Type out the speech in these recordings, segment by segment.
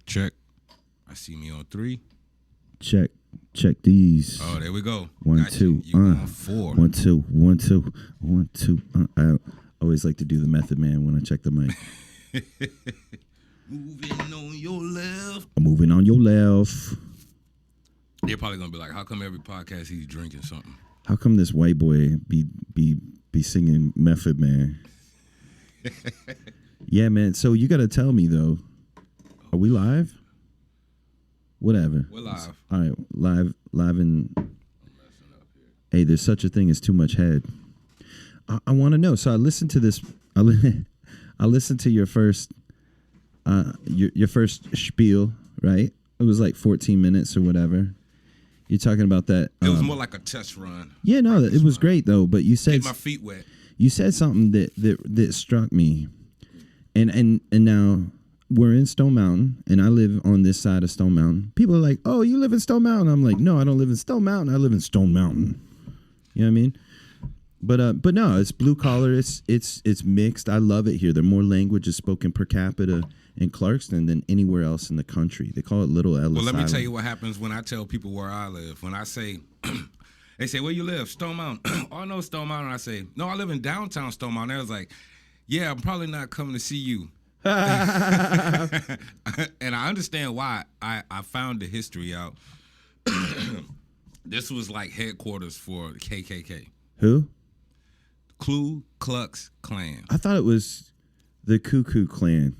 check. I see me on 3. Check these. Oh, there we go. 1, 2. On 4. 1, 2. 1, 2. 1, 2. I always like to do the method man when I check the mic. Moving on your left. Moving on your left. They're probably gonna be like, "How come every podcast he's drinking something? How come this white boy be singing Method Man?" Yeah, man. So you got to tell me though. Are we live? Whatever. We're live. All right, live and. Hey, there's such a thing as too much head. I want to know. So I listened to this. I listened to your first spiel, right? It was like 14 minutes or whatever. You're talking about that. It was more like a test run. Yeah, no, it was great though. But you said get my feet wet. You said something that struck me, and now we're in Stone Mountain, and I live on this side of Stone Mountain. People are like, "Oh, you live in Stone Mountain?" I'm like, "No, I don't live in Stone Mountain. I live in Stone Mountain." You know what I mean? But no, it's blue collar. It's mixed. I love it here. There are more languages spoken per capita in Clarkston than anywhere else in the country. They call it Little Ellis Well, let me Island. tell you what happens when I tell people where I live. When I say, they say, "Where you live?" Stone Mountain. "Oh, I know Stone Mountain." I say, "No, I live in downtown Stone Mountain." I was like, "Yeah, I'm probably not coming to see you." And I understand why. I found the history out. This was like headquarters for KKK. Who? Ku Klux Klan. I thought it was the Cuckoo Clan.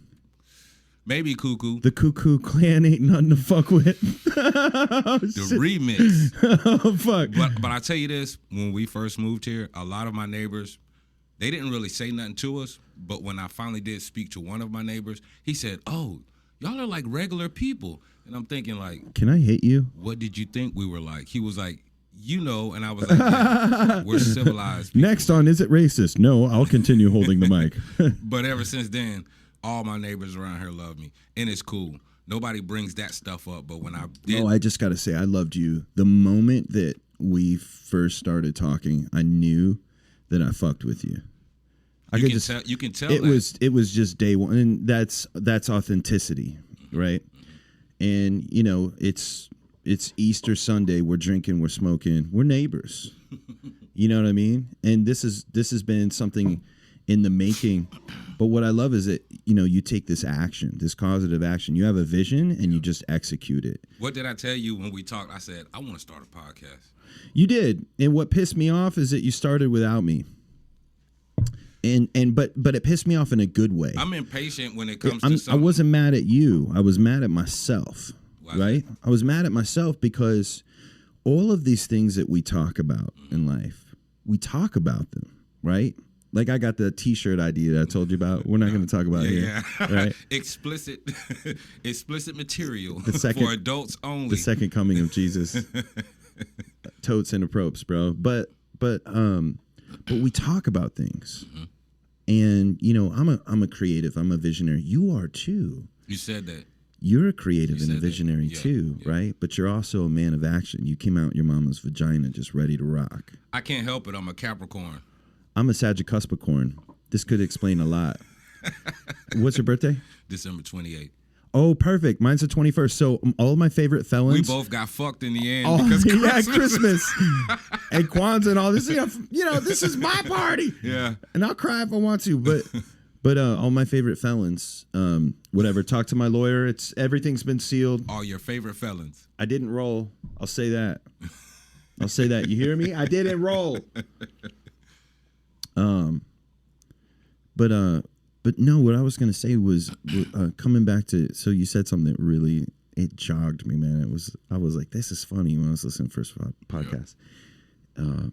Maybe Cuckoo. The Cuckoo Clan ain't nothing to fuck with. The remix. Oh, fuck. But I tell you this, when we first moved here, a lot of my neighbors, they didn't really say nothing to us. But when I finally did speak to one of my neighbors, he said, "Oh, y'all are like regular people." And I'm thinking like, can I hit you? What did you think we were like? He was like, "You know," and I was like, "Yeah, we're civilized people." Next on, is it racist? No, I'll continue holding the mic. But ever since then, all my neighbors around here love me, and it's cool. Nobody brings that stuff up, but when I did... Oh, I just got to say, I loved you. The moment that we first started talking, I knew that I fucked with you. You can tell it was just day one, and that's authenticity, right? And you know, it's Easter Sunday. We're drinking, we're smoking, we're neighbors. You know what I mean? And this has been something in the making. But what I love is that, you know, you take this action, this causative action. You have a vision and you just execute it. What did I tell you when we talked? I said, I want to start a podcast. You did. And what pissed me off is that you started without me. But it pissed me off in a good way. I'm impatient when it comes to something. I wasn't mad at you. I was mad at myself. Wow. Right? I was mad at myself because all of these things that we talk about in life, we talk about them, right? Like I got the T-shirt idea that I told you about. We're not going to talk about it here. Yeah. Right? Explicit material for adults only. The second coming of Jesus. Totes and apropes, bro. But we talk about things. Mm-hmm. And, you know, I'm a creative. I'm a visionary. You are too. You said that. You're a creative and a visionary too, right? But you're also a man of action. You came out your mama's vagina just ready to rock. I can't help it. I'm a Capricorn. I'm a Sagittarius. This could explain a lot. What's your birthday? December 28th. Oh, perfect. Mine's the 21st. So all of my favorite felons. We both got fucked in the end because Christmas and Kwanzaa and all this. You know, this is my party. Yeah. And I'll cry if I want to, but all my favorite felons, whatever. Talk to my lawyer. Everything's been sealed. All your favorite felons. I didn't roll. I'll say that. You hear me? I didn't roll. But no, what I was going to say was coming back to, so you said something that really, it jogged me, man. I was like, this is funny when I was listening to the first podcast. Can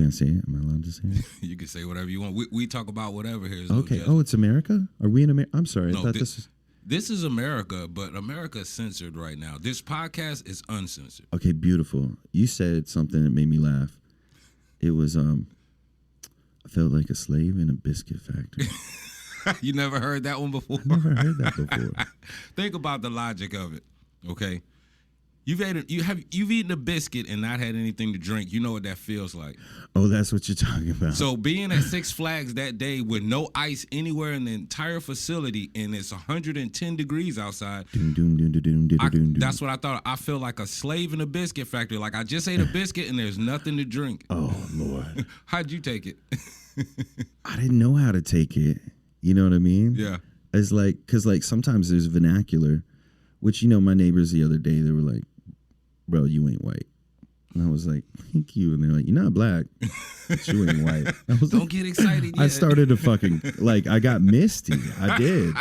I say it? Am I allowed to say it? You can say whatever you want. We talk about whatever here. Okay. Oh, it's America? Are we in America? I'm sorry. No, I thought this is America, but America is censored right now. This podcast is uncensored. Okay, beautiful. You said something that made me laugh. It was, I felt like a slave in a biscuit factory. You never heard that one before? I never heard that before. Think about the logic of it, okay? You've eaten a biscuit and not had anything to drink. You know what that feels like. Oh, that's what you're talking about. So being at Six Flags that day with no ice anywhere in the entire facility and it's 110 degrees outside, that's what I thought. I feel like a slave in a biscuit factory. Like I just ate a biscuit and there's nothing to drink. Oh, Lord. How'd you take it? I didn't know how to take it. You know what I mean? Yeah. It's like, because like sometimes there's vernacular, which, you know, my neighbors the other day, they were like, bro, you ain't white. And I was like, thank you. And they're like, you're not black, but you ain't white. I was Don't like, get excited yet. I started to fucking, like, I got misty. I did.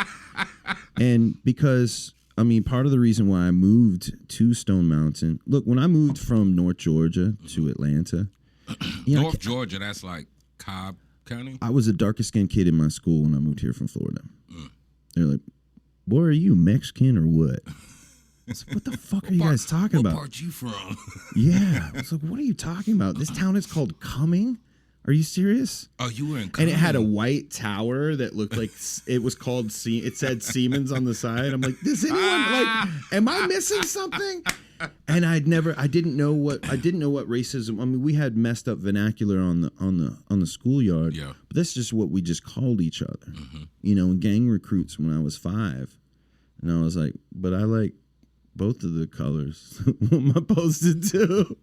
And because, I mean, part of the reason why I moved to Stone Mountain, look, when I moved from North Georgia to Atlanta. North Georgia, that's like Cobb County? I was the darkest skinned kid in my school when I moved here from Florida. They're like, boy, are you Mexican or what? I was like, what the fuck are you guys talking about? What part you from? Yeah. I was like, what are you talking about? This town is called Cumming? Are you serious? Oh, you were in Cumming. And it had a white tower that looked like it was called, it said Siemens on the side. I'm like, does anyone, like, am I missing something? And I didn't know what racism, I mean, we had messed up vernacular on the schoolyard. Yeah. But that's just what we just called each other. You know, gang recruits when I was 5. And I was like, but I like both of the colors. What am I supposed to do?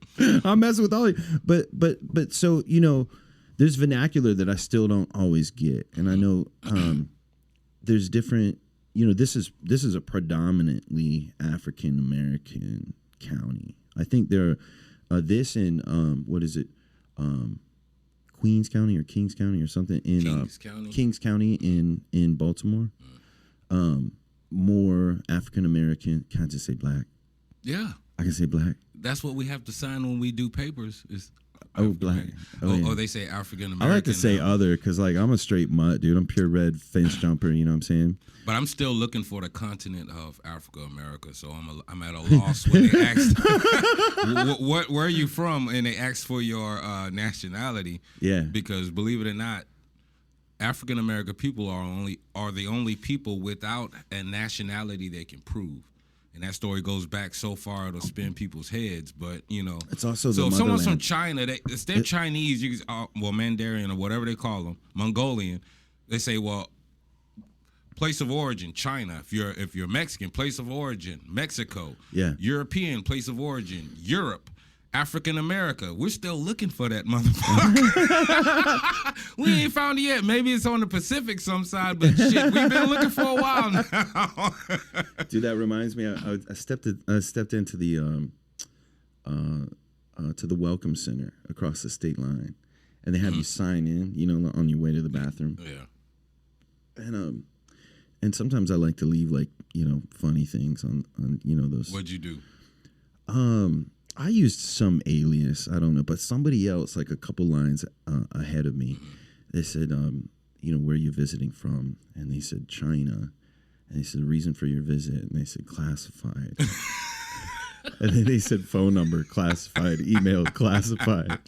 I'm messing with all of you. But so, you know, there's vernacular that I still don't always get. And I know there's different, you know, this is a predominantly African American county. I think there are this in what is it? Queens County or Kings County or something in Kings County in Baltimore. More African American. Can't just say black. Yeah, I can say black. That's what we have to sign when we do papers. Is black. Oh, they say African American. I like to say other because like I'm a straight mutt, dude. I'm pure red fence jumper. You know what I'm saying? But I'm still looking for the continent of Africa America. So I'm at a loss when they asked where are you from, and they asked for your nationality. Yeah. Because believe it or not, African American people are the only people without a nationality they can prove. And that story goes back so far it'll spin people's heads. But you know, it's also so if someone's from China, they're Chinese, Mandarin or whatever they call them, Mongolian. They say, well, place of origin, China. If you're Mexican, place of origin, Mexico. Yeah. European, place of origin, Europe. African America. We're still looking for that motherfucker. We ain't found it yet. Maybe it's on the Pacific some side, but shit, we've been looking for a while now. Dude, that reminds me. I stepped into the to the Welcome Center across the state line, and they have you sign in, you know, on your way to the bathroom. Yeah. And sometimes I like to leave like, you know, funny things on you know those. What'd you do? I used some alias, I don't know, but somebody else, like a couple lines ahead of me, they said, you know, where are you visiting from? And they said, China. And they said, the reason for your visit? And they said, classified. And then they said, phone number, classified, email, classified.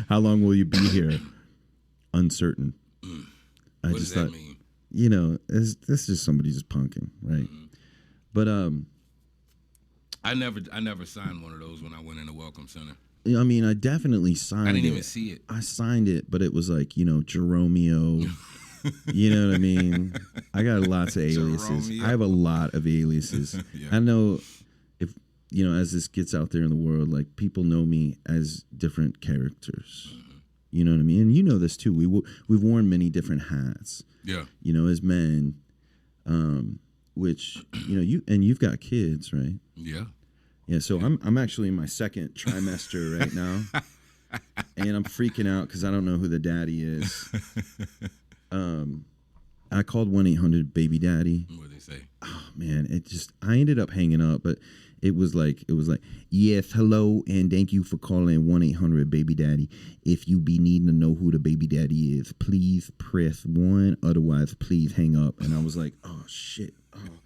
How long will you be here? Uncertain. What does that mean? You know, this is somebody just punking, right? But I never signed one of those when I went in the Welcome Center. I mean, I definitely signed it. I didn't even see it. I signed it, but it was like, you know, Jeromeo. You know what I mean? I got lots of aliases. I have a lot of aliases. Yeah. I know if, you know, as this gets out there in the world, like people know me as different characters. You know what I mean? And you know this too. We've worn many different hats. Yeah. You know, as men, which, you know, you've got kids, right? Yeah. Yeah, so I'm actually in my second trimester right now, and I'm freaking out because I don't know who the daddy is. I called 1-800-BABY DADDY. What did they say? Oh man, I ended up hanging up, but it was like, yes, hello, and thank you for calling 1-800-BABY DADDY. If you be needing to know who the baby daddy is, please press 1. Otherwise, please hang up. And I was like, oh shit. Oh.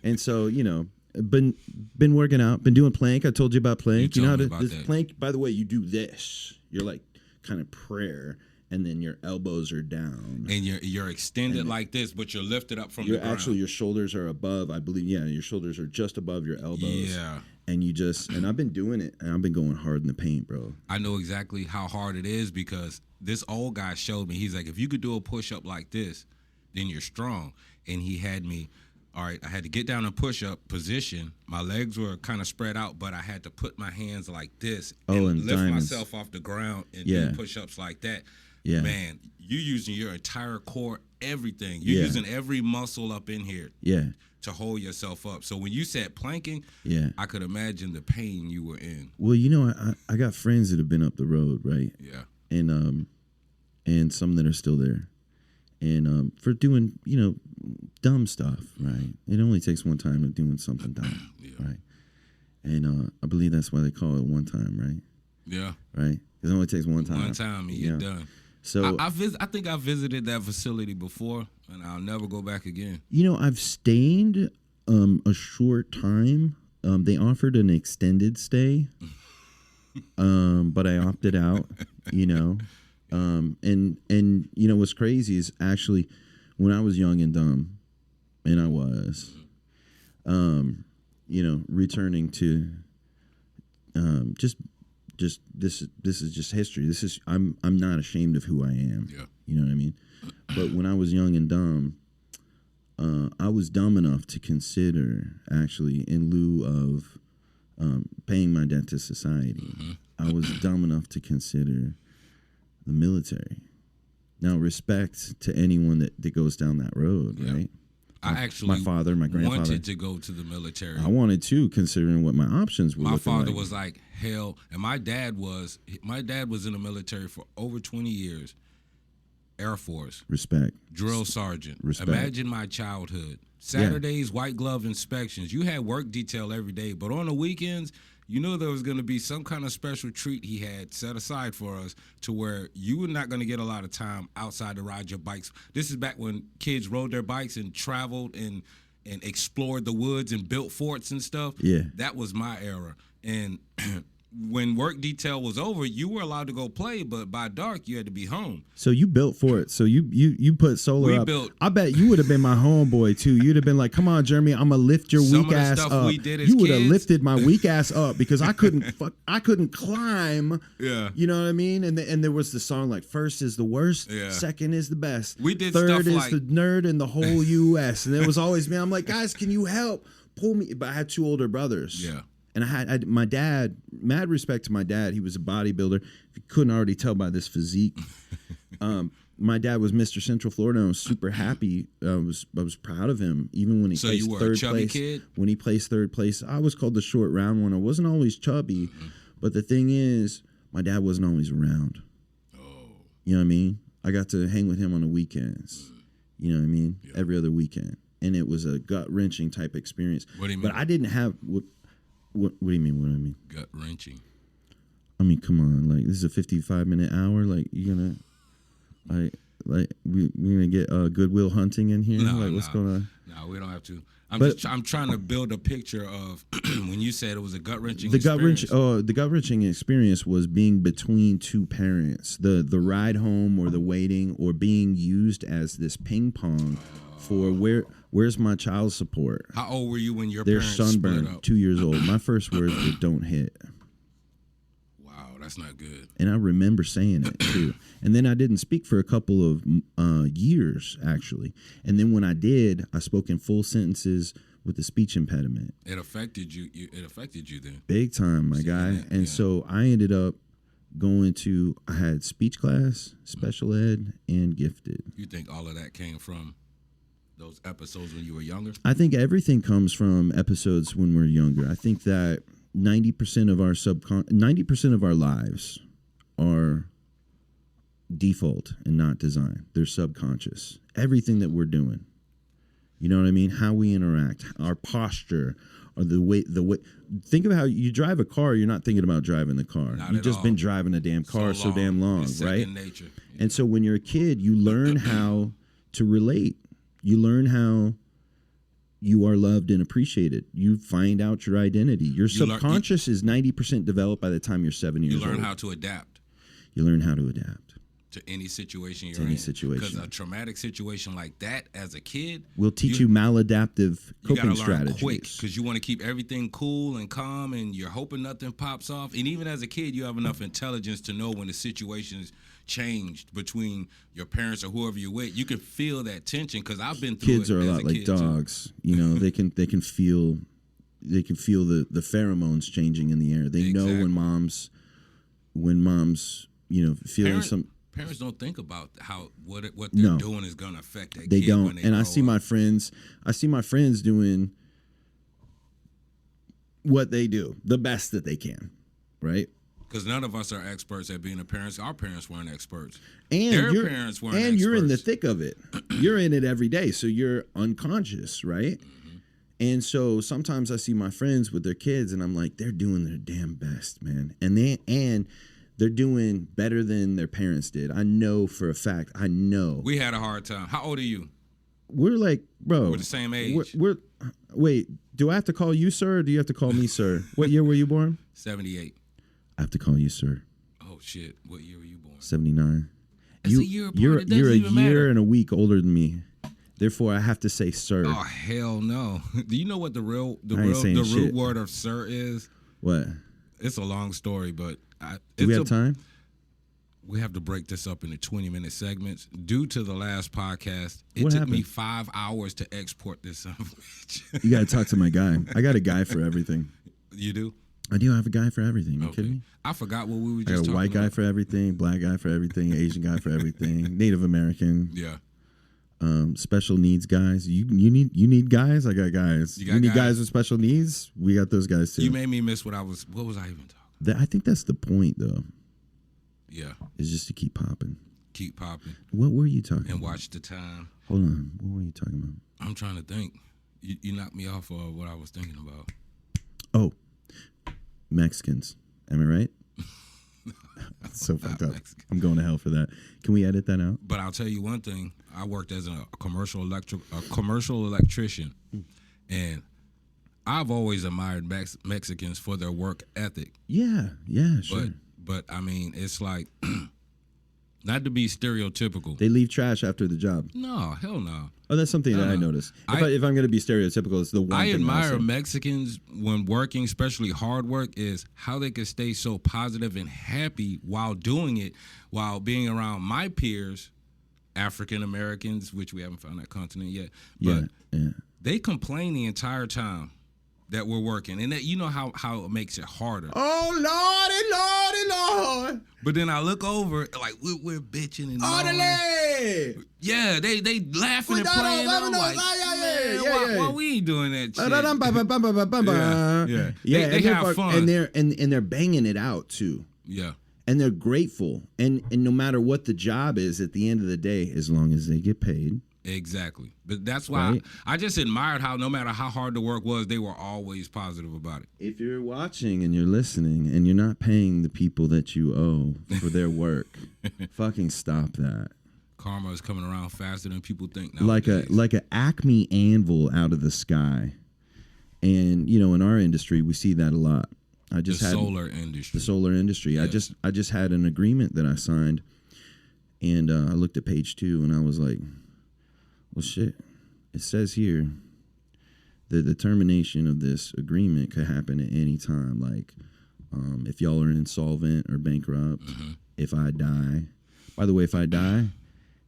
And so, you know. Been working out, been doing plank. I told you about plank. You know how to this plank, by the way, you do this. You're like kind of prayer, and then your elbows are down. And you're extended like this, but you're lifted up from the ground. Actually, your shoulders are above, I believe. Yeah, your shoulders are just above your elbows. Yeah. and I've been doing it, and I've been going hard in the paint, bro. I know exactly how hard it is because this old guy showed me. He's like, if you could do a push-up like this, then you're strong. And he had me, all right, I had to get down in push-up position. My legs were kind of spread out, but I had to put my hands like this and lift myself off the ground and do push-ups like that. Yeah. Man, you're using your entire core, everything. You're using every muscle up in here to hold yourself up. So when you said planking, I could imagine the pain you were in. Well, I got friends that have been up the road, right? Yeah. And some that are still there. And for doing, dumb stuff, right? It only takes one time of doing something dumb, right? And I believe that's why they call it one time, right? Yeah. Right? Because it only takes one time. One time and you're done. So I think I visited that facility before, and I'll never go back again. I've stayed a short time. They offered an extended stay, but I opted out, And what's crazy is actually when I was young and dumb, and I was, returning to just this is just history. I'm not ashamed of who I am. Yeah. You know what I mean? But when I was young and dumb, I was dumb enough to consider, actually, in lieu of paying my debt to society, I was dumb enough to consider the military. Now, respect to anyone that goes down that road, right? I actually, my father, my grandfather, wanted to go to the military. I wanted to, considering what my options were. My father was like, hell, and my dad was in the military for over 20 years. Air Force. Respect. Drill sergeant. Respect. Imagine my childhood. Saturdays, white glove inspections. You had work detail every day, but on the weekends, you knew there was going to be some kind of special treat he had set aside for us to where you were not going to get a lot of time outside to ride your bikes. This is back when kids rode their bikes and traveled and explored the woods and built forts and stuff. Yeah. That was my era. And when work detail was over, you were allowed to go play, but by dark, you had to be home. So you built for it. So you put solar up. Built. I bet you would have been my homeboy too. You'd have been like, "Come on, Jeremy, I'm gonna lift your weak ass up." You would have lifted my weak ass up because I couldn't climb. Yeah. You know what I mean? And there was the song like, first is the worst, second is the best. We did third stuff is like the nerd in the whole U.S. And it was always me. I'm like, guys, can you help pull me? But I had two older brothers. Yeah. And I had my dad, mad respect to my dad. He was a bodybuilder. If you couldn't already tell by this physique, my dad was Mr. Central Florida. And I was super happy. I was proud of him. Even when he placed you were third a chubby place. Kid? When he placed third place, I was called the short round one. I wasn't always chubby, but the thing is, my dad wasn't always around. Oh. You know what I mean? I got to hang with him on the weekends. You know what I mean? Yeah. Every other weekend, and it was a gut wrenching type experience. What do you mean? But I didn't have What do you mean? What do I mean? Gut wrenching. I mean, come on! Like, this is a 55-minute hour. Like, you gonna, like we gonna get Goodwill Hunting in here? What's going on? No, we don't have to. I'm trying to build a picture of when you said it was a gut wrenching. The gut wrenching experience was being between two parents. The ride home or the waiting or being used as this ping pong for where's my child support? How old were you when your They're parents sunburned, split up? 2 years old. My first words were "don't hit." Wow, that's not good. And I remember saying it too. And then I didn't speak for a couple of years, actually. And then when I did, I spoke in full sentences with a speech impediment. It affected you. It affected you then. Big time, my guy. And so I ended up I had speech class, special ed, and gifted. You think all of that came from those episodes when you were younger? I think everything comes from episodes when we're younger. I think that 90% of our lives are default and not design. They're subconscious. Everything that we're doing. You know what I mean? How we interact, our posture, or the way. Think of how you drive a car. You're not thinking about driving the car. You've just been driving a damn car so damn long, it's right? Second nature. Yeah. And so when you're a kid, you learn how to relate. You learn how you are loved and appreciated. You find out your identity. Your subconscious is 90% developed by the time you're 7 years old. You learn how to adapt. You learn how to adapt. to any situation you're To any in. situation. Because a traumatic situation like that as a kid will teach you maladaptive you gotta coping learn strategies. quick because you want to keep everything cool and calm, and you're hoping nothing pops off. And even as a kid, you have enough intelligence to know when the situation's changed between your parents or whoever you're with. You can feel that tension because I've been through Kids it are a as lot like kid, dogs. You know, they can feel the pheromones changing in the air. They know when mom's feeling some. Parents don't think about how what they're doing is going to affect that kid. Don't. When they and grow I see up. my friends doing what they do the best that they can, right? Because none of us are experts at being a parent. Our parents weren't experts. And their parents weren't experts. And you're in the thick of it. You're in it every day, so you're unconscious, right? Mm-hmm. And so sometimes I see my friends with their kids, and I'm like, they're doing their damn best, man. And they're doing better than their parents did. I know for a fact. I know. We had a hard time. How old are you? We're like, bro. We're the same age. Wait, do I have to call you sir, or do you have to call me sir? What year were you born? 78. I have to call you sir. Oh shit! What year were you born? 79. That's a year apart. You're It doesn't a even year matter. and a week older than me. Therefore, I have to say sir. Oh hell no! Do you know what the saying root shit. word of sir is? What? It's a long story, but Do we have time? We have to break this up into 20-minute segments. Due to the last podcast, it What took happened? me 5 hours to export this son of a bitch. You got to talk to my guy. I got a guy for everything. You do? I do have a guy for everything. You Okay. kidding me? I forgot what we were I just got a talking white guy about. for everything, black guy for everything, Asian guy for everything, Native American, Yeah. special needs guys. You need guys? I got guys. You got You need guys? guys with special needs? We got those guys too. You made me miss what was I even talking? I think that's the point, though. Yeah. Is just to keep popping. Keep popping What were you talking and about? watch the time. Hold on. What were you talking about? I'm trying to think. You knocked me off of what I was thinking about. Oh, Mexicans. Am I right? That's so fucked up. Mexican. I'm going to hell for that. Can we edit that out? But I'll tell you one thing. I worked as a commercial electrician, and I've always admired Mexicans for their work ethic. Yeah, sure. But I mean, it's like not to be stereotypical. They leave trash after the job. No, hell no. Oh, that's something that I noticed. If I'm going to be stereotypical, it's the one I thing admire I'll say. Mexicans when working, especially hard work, is how they can stay so positive and happy while doing it, while being around my peers, African Americans, which we haven't found that continent yet. But Yeah. they complain the entire time that we're working, and that, you know how it makes it harder. Oh, Lordy. But then I look over, like we're bitching and Orderly! yeah, they laughing and playing. And I'm like, man, why we ain't doing that shit? Yeah, They have fun. and they're banging it out too. Yeah. And they're grateful. And no matter what the job is, at the end of the day, as long as they get paid. Exactly. But that's why Right. I just admired how no matter how hard the work was, they were always positive about it. If you're watching and you're listening and you're not paying the people that you owe for their work, fucking stop that. Karma is coming around faster than people think Like nowadays. a Acme anvil out of the sky. And in our industry we see that a lot. the solar industry. The solar industry. Yes. I just had an agreement that I signed, and I looked at page 2 and I was like, well, shit. It says here that the termination of this agreement could happen at any time. Like, if y'all are insolvent or bankrupt, if I die. By the way, if I die,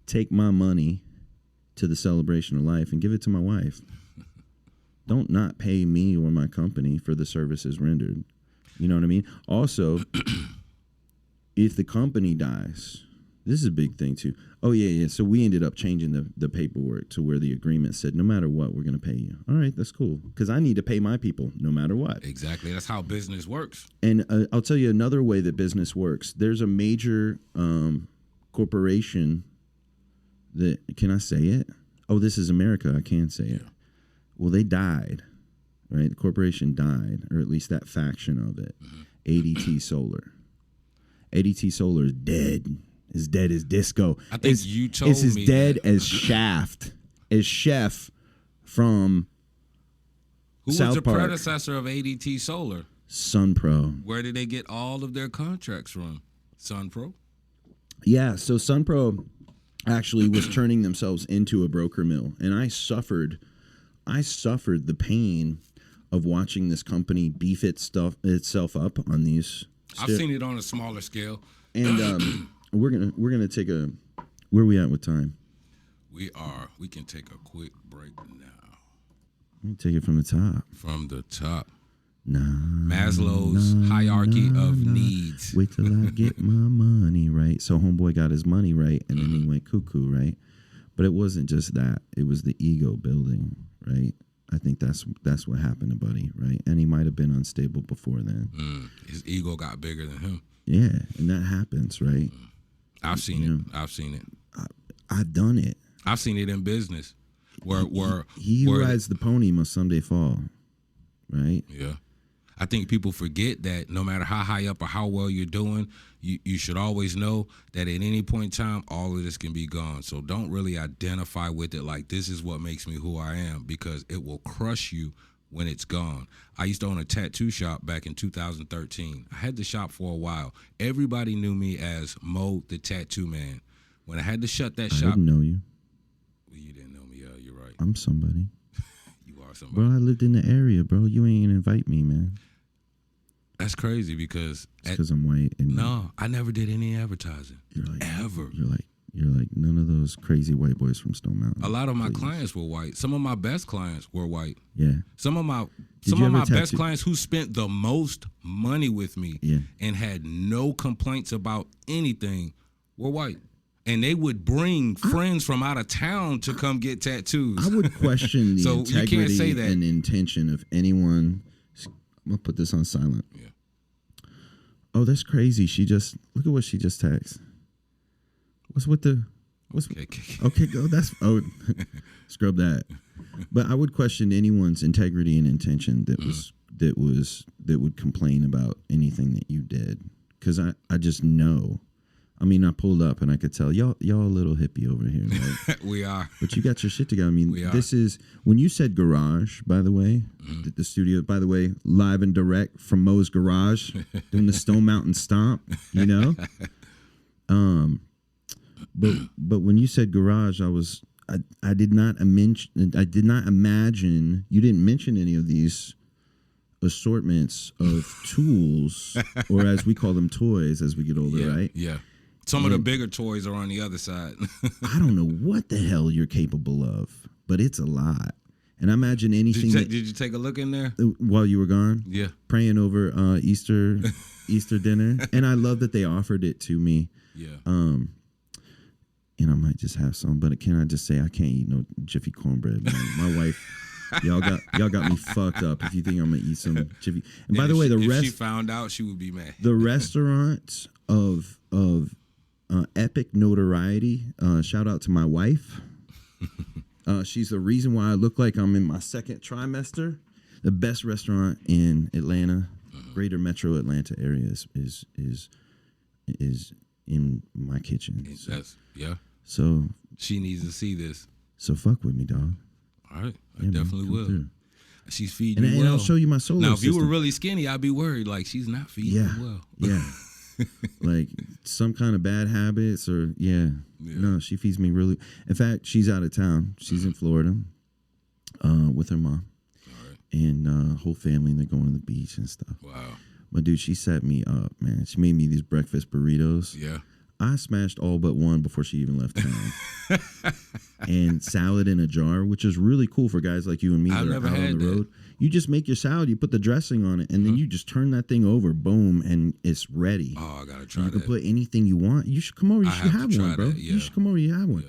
take my money to the celebration of life and give it to my wife. Don't not pay me or my company for the services rendered. You know what I mean? Also, if the company dies, this is a big thing too. Oh, yeah. So we ended up changing the paperwork to where the agreement said, no matter what, we're going to pay you. All right, that's cool. Because I need to pay my people no matter what. Exactly. That's how business works. And I'll tell you another way that business works. There's a major corporation that, can I say it? Oh, this is America. I can't say it. Well, they died, right? The corporation died, or at least that faction of it. ADT Solar. ADT Solar is dead. As dead as disco. I think you told it's as me dead that. as Shaft, as Chef from Who South was the Park. predecessor of ADT Solar? Sun Pro. Where did they get all of their contracts from? Sun Pro? Yeah, so SunPro actually was turning themselves into a broker mill, and I suffered the pain of watching this company beef itself up on these. I've seen it on a smaller scale. And we're gonna take a. Where are we at with time? We can take a quick break now. Let me take it from the top. From the top. Maslow's hierarchy of needs. Wait till I get my money right. So homeboy got his money right, and then he went cuckoo, right? But it wasn't just that; it was the ego building, right? I think that's what happened to Buddy, right? And he might have been unstable before then. His ego got bigger than him. Yeah, and that happens, right? I've seen it. I've seen it. I've done it. I've seen it in business. Where he who rides the pony must someday fall, right? Yeah. I think people forget that no matter how high up or how well you're doing, you should always know that at any point in time, all of this can be gone. So don't really identify with it like this is what makes me who I am, because it will crush you when it's gone. I used to own a tattoo shop back in 2013. I had the shop for a while. Everybody knew me as Mo the Tattoo Man. When I had to shut that shop. I didn't know you. Well, you didn't know me. You're right. I'm somebody. You are somebody. Bro, I lived in the area, bro. You ain't invite me, man. That's crazy because I'm white. And no, I never did any advertising. Ever. You're like none of those crazy white boys from Stone Mountain. A lot of my clients were white. Some of my best clients were white. Yeah. Some of my best clients who spent the most money with me and had no complaints about anything were white. And they would bring friends from out of town to come get tattoos. I would question the so integrity you can't say that. And intention of anyone. I'm going to put this on silent. Yeah. Oh, that's crazy. Look at what she just texted. Okay, go. Scrub that. But I would question anyone's integrity and intention that would complain about anything that you did. Because I just know. I mean, I pulled up and I could tell y'all a little hippie over here, right? We are. But you got your shit together. I mean, we are. This is when you said garage, by the way, the studio, by the way, live and direct from Mo's garage, doing the Stone Mountain stomp, you know? But when you said garage, I did not imagine you didn't mention any of these assortments of tools, or as we call them, toys, as we get older, right? Yeah. Some of the bigger toys are on the other side. I don't know what the hell you're capable of, but it's a lot. And I imagine anything. Did you take a look in there while you were gone? Yeah, praying over Easter dinner, and I love that they offered it to me. Yeah. And I might just have some, but can I just say I can't eat no Jiffy cornbread, man. My wife, y'all got me fucked up. If you think I'm gonna eat some Jiffy, and by the way, if she found out, she would be mad. The restaurants of epic notoriety. Shout out to my wife. She's the reason why I look like I'm in my second trimester. The best restaurant in Atlanta, greater metro Atlanta area is in my kitchen. So she needs to see this. So fuck with me, dog. All right, I definitely will. Through. She's feeding you well. And I'll show you my solar Now, if system. you were really skinny, I'd be worried. Like, she's not feeding well. Yeah. Like some kind of bad habits or no, she feeds me really. In fact, she's out of town. She's in Florida with her mom and whole family, and they're going to the beach and stuff. Wow. But dude, she set me up, man. She made me these breakfast burritos. Yeah. I smashed all but one before she even left town. And salad in a jar, which is really cool for guys like you and me that are out on the road. You just make your salad, you put the dressing on it, and then you just turn that thing over, boom, and it's ready. Oh, I gotta try that. You can put anything you want. You should come over. You should have one, bro. You should come over. You have one.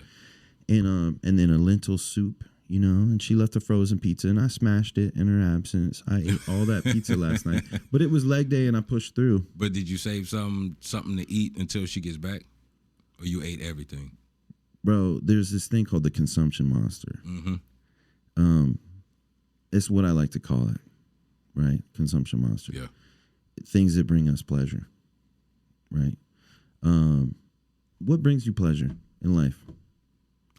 Yeah. And then a lentil soup, you know. And she left a frozen pizza, and I smashed it in her absence. I ate all that pizza last night, but it was leg day, and I pushed through. But did you save something to eat until she gets back, or you ate everything? Bro, there's this thing called the consumption monster. It's what I like to call it, right? Consumption monster. Yeah. Things that bring us pleasure, right? What brings you pleasure in life?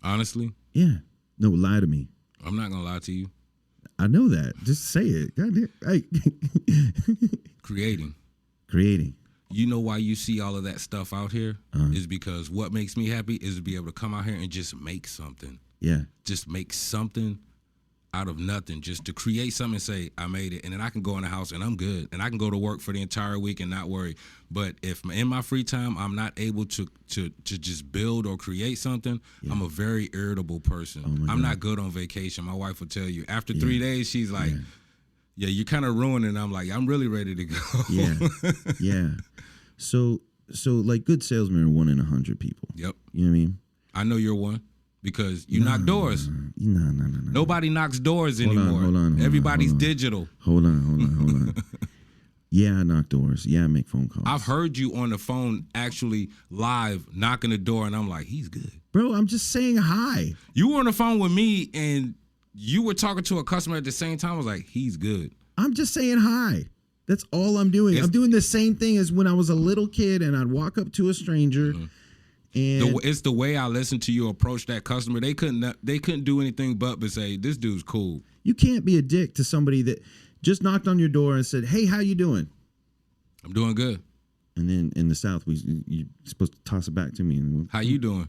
Honestly? Yeah. No, lie to me. I'm not going to lie to you. I know that. Just say it. God damn. Hey. Creating. You know why you see all of that stuff out here is because what makes me happy is to be able to come out here and just make something. Yeah. Just make something out of nothing, just to create something and say, I made it. And then I can go in the house and I'm good. And I can go to work for the entire week and not worry. But if in my free time, I'm not able to just build or create something, I'm a very irritable person. I'm not good on vacation. My wife will tell you. After 3 days, she's like, yeah, you're kind of ruining. I'm like, I'm really ready to go. Yeah. Yeah. So like good salesmen are 1 in 100 people. Yep. You know what I mean? I know you're one because you knock doors. No. Nobody knocks doors anymore. Hold on, Everybody's digital. Hold on. Yeah, I knock doors. Yeah, I make phone calls. I've heard you on the phone actually live knocking the door, and I'm like, he's good. Bro, I'm just saying hi. You were on the phone with me, and you were talking to a customer at the same time. I was like, he's good. I'm just saying hi. That's all I'm doing. I'm doing the same thing as when I was a little kid and I'd walk up to a stranger and it's the way I listened to you approach that customer. They couldn't do anything but say, this dude's cool. You can't be a dick to somebody that just knocked on your door and said, hey, how you doing? I'm doing good. And then in the South, you're supposed to toss it back to me. And how you doing?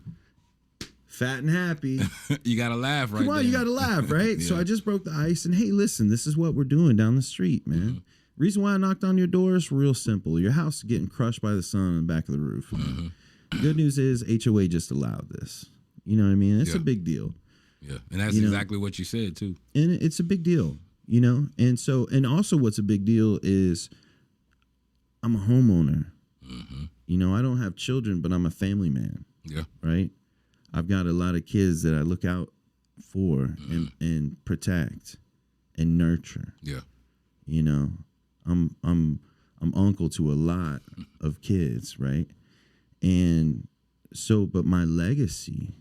Fat and happy. You got to laugh, right? Come on, there. you got to laugh, right? Yeah. So I just broke the ice and, hey, listen, this is what we're doing down the street, man. Mm-hmm. Reason why I knocked on your door is real simple. Your house is getting crushed by the sun on the back of the roof. Mm-hmm. Good news is HOA just allowed this. You know what I mean? It's a big deal. Yeah, and that's exactly what you said, too. And it's a big deal, you know? And also what's a big deal is I'm a homeowner. Mm-hmm. You know, I don't have children, but I'm a family man. Yeah. Right? I've got a lot of kids that I look out for and protect and nurture. Yeah. You know, I'm uncle to a lot of kids, right? And so, but my legacy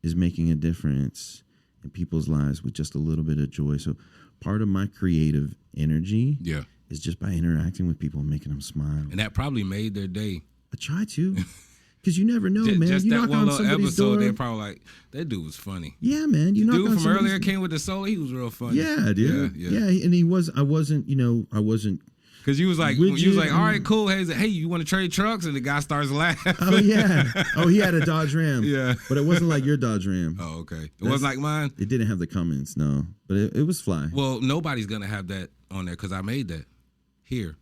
is making a difference in people's lives with just a little bit of joy. So part of my creative energy is just by interacting with people and making them smile. And that probably made their day. I try to. Because you never know, man. Just you that knock one on little somebody's episode, door. they're probably like, that dude was funny. Yeah, man. You the knock dude on from somebody's earlier came with the solo. He was real funny. Yeah, dude. Yeah, and I wasn't. Because you was like, all right, cool. Hey, you want to trade trucks? And the guy starts laughing. Oh, yeah. Oh, he had a Dodge Ram. Yeah. But it wasn't like your Dodge Ram. Oh, okay. It wasn't like mine? It didn't have the Cummins, no. But it was fly. Well, nobody's going to have that on there because I made that here.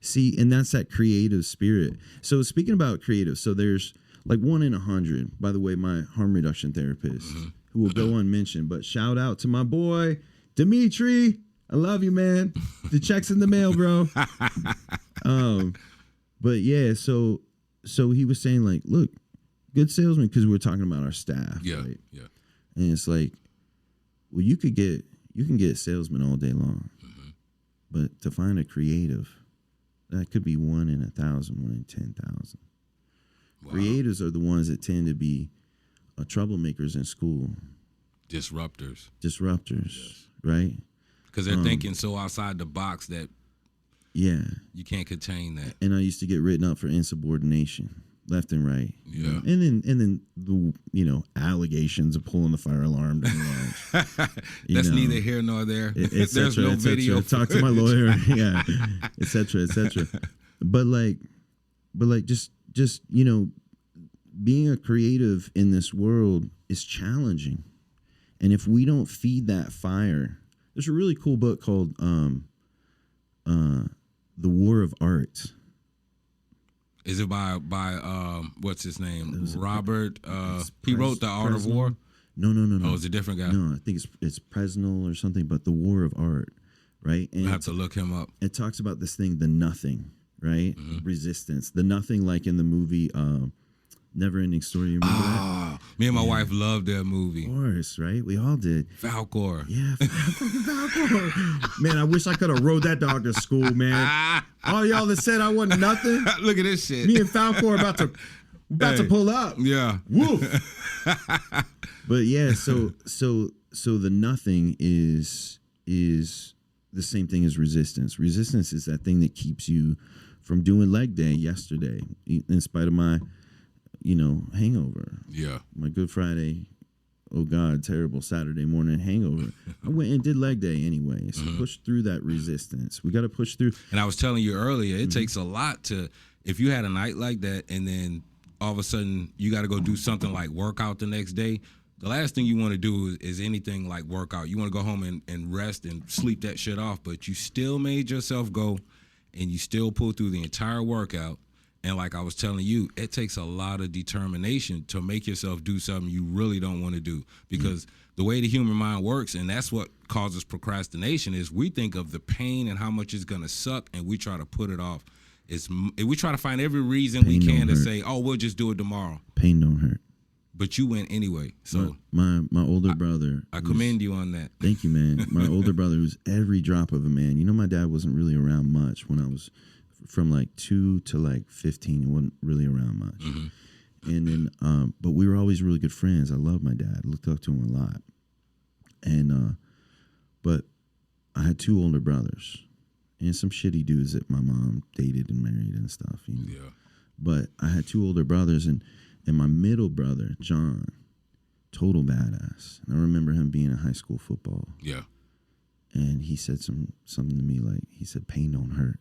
See, and that's that creative spirit. So speaking about creative, so there's like 1 in 100. By the way, my harm reduction therapist, who will go unmentioned. But shout out to my boy, Dimitri. I love you, man. The check's in the mail, bro. But yeah, so he was saying like, look, good salesman, because we were talking about our staff. Yeah, right? yeah. And it's like, well, you can get salesmen all day long, but to find a creative, that could be 1 in 1,000, 1 in 10,000. Wow. Creatives are the ones that tend to be troublemakers in school. Disruptors, yes. Right? Because they're thinking so outside the box that you can't contain that. And I used to get written up for insubordination, left and right. Yeah. And then the allegations of pulling the fire alarm during lunch. That's neither here nor there. There's no video. Talk to my lawyer. Yeah, et cetera. But just being a creative in this world is challenging, and if we don't feed that fire. There's a really cool book called The War of Art. Is it by what's his name? Robert. He wrote The Art of War. No. Oh, it's a different guy. No, I think it's Presnell or something. But The War of Art, right? And I have to look him up. It talks about this thing, the nothing, right? Resistance, the nothing, like in the movie Never Ending Story. You remember that? Me and my wife loved that movie. Of course, right? We all did. Falcor. Yeah, fucking Falcor. Man, I wish I could have rode that dog to school, man. All y'all that said I wasn't nothing. Look at this shit. Me and Falcor about to pull up. Yeah. Woof. But yeah, so the nothing is the same thing as resistance. Resistance is that thing that keeps you from doing leg day yesterday, in spite of my hangover. Yeah. My Good Friday oh God, terrible Saturday morning hangover. I went and did leg day anyway. So push through that resistance. We got to push through. And I was telling you earlier, it takes a lot to, if you had a night like that and then all of a sudden you got to go do something like workout the next day, the last thing you want to do is anything like workout. You want to go home and rest and sleep that shit off, but you still made yourself go and you still pulled through the entire workout. And like I was telling you, it takes a lot of determination to make yourself do something you really don't want to do, because the way the human mind works, and that's what causes procrastination, is we think of the pain and how much it's going to suck, and we try to put it off. We try to find every reason we can to say, oh, we'll just do it tomorrow. Pain don't hurt. But you went anyway. So my older brother. I commend you on that. Thank you, man. My older brother was every drop of a man. You know, my dad wasn't really around much when I was from like 2 to like 15. He wasn't really around much. And then, but we were always really good friends. I loved my dad. I looked up to him a lot. And, but I had 2 older brothers and some shitty dudes that my mom dated and married and stuff. You know? Yeah. But I had 2 older brothers, and my middle brother, John, total badass. And I remember him being in high school football. Yeah. And he said something to me like, he said, pain don't hurt.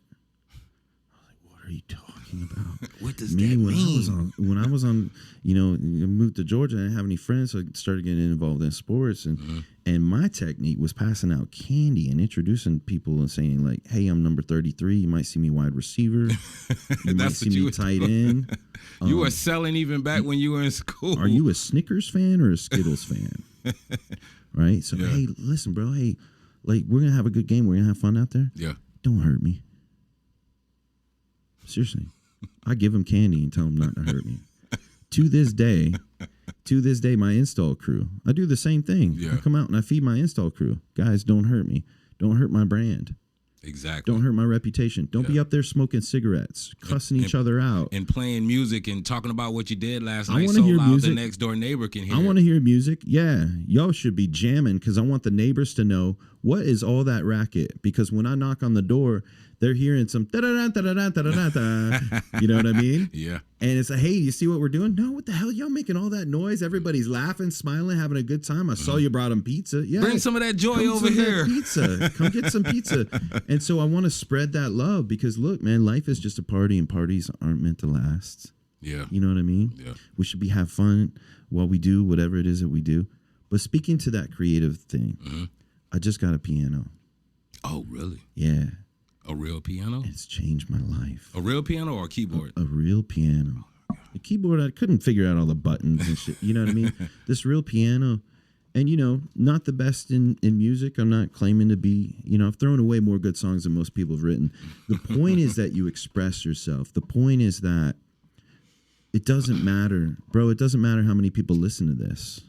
I was like, what are you talking about? What does that mean? When I was on, you know, I moved to Georgia, I didn't have any friends, so I started getting involved in sports. And my technique was passing out candy and introducing people and saying like, hey, I'm number 33. You might see me wide receiver. You might see me tight end. You were selling even back when you were in school. Are you a Snickers fan or a Skittles fan? Right? So, hey, listen, bro. Hey, like, we're going to have a good game. We're going to have fun out there. Yeah. Don't hurt me. Seriously. I give them candy and tell them not to hurt me. To this day, my install crew, I do the same thing. Yeah. I come out and I feed my install crew. Guys, don't hurt me. Don't hurt my brand. Exactly. Don't hurt my reputation. Don't be up there smoking cigarettes, cussing each other out. And playing music and talking about what you did last night so loud music. The next door neighbor can hear. I want to hear music. Yeah. Y'all should be jamming because I want the neighbors to know what is all that racket. Because when I knock on the door, they're hearing some da-da-da-da-da-da-da-da. You know what I mean? Yeah. And it's like, hey, you see what we're doing? No, what the hell? Y'all making all that noise? Everybody's laughing, smiling, having a good time. I saw you brought them pizza. Yeah. Bring some of that joy over here. Pizza. Come get some pizza. And so I want to spread that love because, look, man, life is just a party and parties aren't meant to last. Yeah. You know what I mean? Yeah. We should have fun while we do whatever it is that we do. But speaking to that creative thing, I just got a piano. Oh, really? Yeah. A real piano? It's changed my life. A real piano or a keyboard? A real piano. The keyboard, I couldn't figure out all the buttons and shit. You know what I mean? This real piano. And, you know, not the best in music. I'm not claiming to be, you know, I've thrown away more good songs than most people have written. The point is that you express yourself. The point is that it doesn't matter. Bro, it doesn't matter how many people listen to this.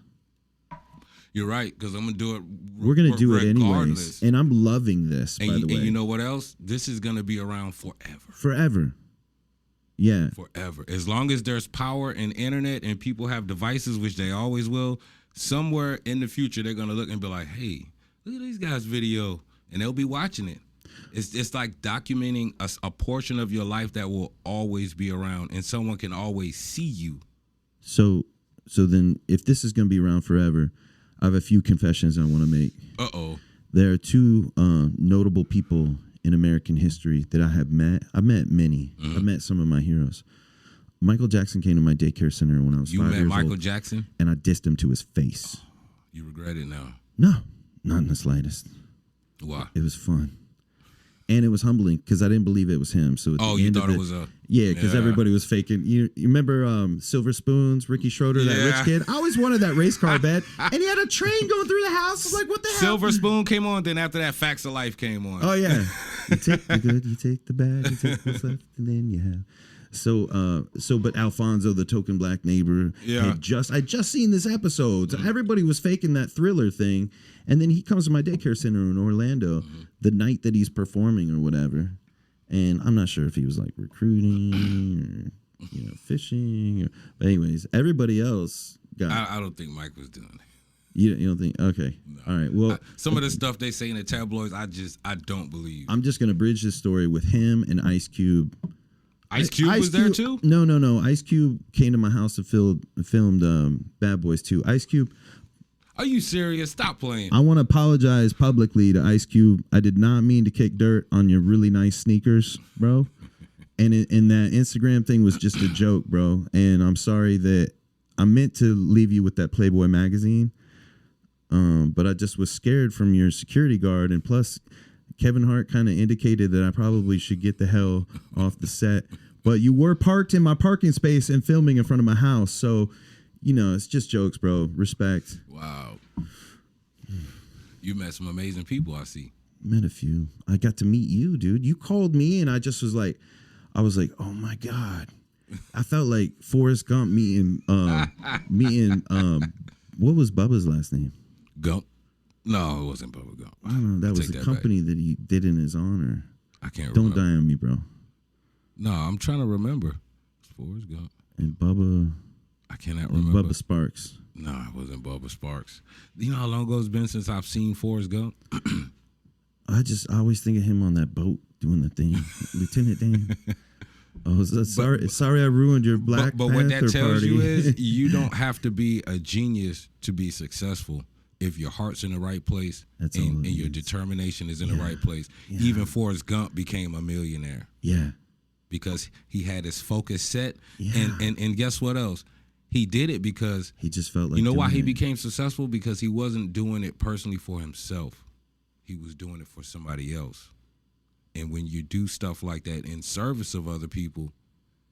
You're right, because I'm going to do it We're going to do it regardless. anyways. And I'm loving this, by the way. And you know what else? This is going to be around forever. Forever. Yeah. Forever. As long as there's power and internet and people have devices, which they always will, somewhere in the future they're going to look and be like, hey, look at these guys' video. And they'll be watching it. It's like documenting a portion of your life that will always be around, and someone can always see you. So then if this is going to be around forever, I have a few confessions I want to make. Uh-oh. There are 2 notable people in American history that I have met. I've met many. I've met some of my heroes. Michael Jackson came to my daycare center when I was 5 years old. You met Michael Jackson? And I dissed him to his face. You regret it now? No, not in the slightest. Why? It was fun. And it was humbling because I didn't believe it was him. So you thought it was a... Yeah, because everybody was faking. You remember Silver Spoons, Ricky Schroeder, that rich kid? I always wanted that race car bet. And he had a train going through the house. I was like, what the hell? Silver Spoon came on, then after that, Facts of Life came on. Oh, yeah. You take the good, you take the bad, you take what's left, and then you have... But Alfonso, the token black neighbor, I'd just seen this episode. So everybody was faking that Thriller thing. And then he comes to my daycare center in Orlando the night that he's performing or whatever. And I'm not sure if he was like recruiting or, fishing. But anyways, everybody else got... I don't think Mike was doing it. You don't think? Okay. No. All right. Well, some of the stuff they say in the tabloids, I don't believe. I'm just going to bridge this story with him and Ice Cube. Ice Cube was there too? No. Ice Cube came to my house and filmed Bad Boys 2. Ice Cube, Are you serious? Stop playing. I want to apologize publicly to Ice Cube. I did not mean to kick dirt on your really nice sneakers, bro. And that Instagram thing was just a joke, bro. And I'm sorry that I meant to leave you with that Playboy magazine. But I just was scared from your security guard. And plus, Kevin Hart kind of indicated that I probably should get the hell off the set. But you were parked in my parking space and filming in front of my house. So, you know, it's just jokes, bro. Respect. Wow. You met some amazing people, I see. Met a few. I got to meet you, dude. You called me and I just was like, oh my God. I felt like Forrest Gump meeting, what was Bubba's last name? Gump? No, it wasn't Bubba Gump. I don't know. That was the company that he did in his honor. I can't remember. Don't die on me, bro. No, I'm trying to remember. Forrest Gump. And Bubba. I cannot remember. Bubba Sparks. No, it wasn't Bubba Sparks. You know how long ago it's been since I've seen Forrest Gump? I always think of him on that boat doing the thing. Lieutenant Dan. Oh, sorry I ruined your Black Panther But what that tells party. you is you don't have to be a genius to be successful if your heart's in the right place and your determination is in the right place. Yeah. Even Forrest Gump became a millionaire. Yeah. Because he had his focus set. Yeah. And guess what else? He did it because he just felt like, you know why he became successful? Because he wasn't doing it personally for himself. He was doing it for somebody else. And when you do stuff like that in service of other people,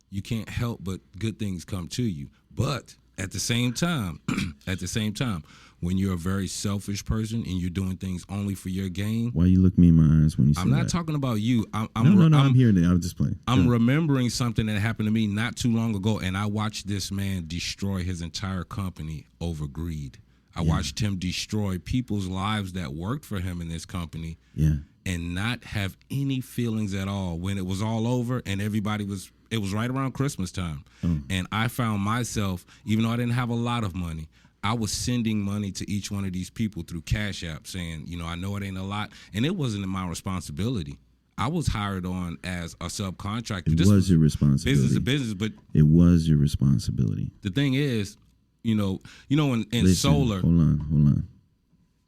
you can't help but good things come to you. But at the same time, when you're a very selfish person and you're doing things only for your gain. Why you look me in my eyes when you say that? I'm not talking about you. No, I'm hearing it. I'm just playing. I'm remembering something that happened to me not too long ago, and I watched this man destroy his entire company over greed. I watched him destroy people's lives that worked for him in this company. Yeah. And not have any feelings at all when it was all over and it was right around Christmas time. And I found myself, even though I didn't have a lot of money, I was sending money to each one of these people through Cash App saying, you know, I know it ain't a lot. And it wasn't my responsibility. I was hired on as a subcontractor. It was your responsibility. Business to business, but it was your responsibility. The thing is, in Listen, solar. Hold on.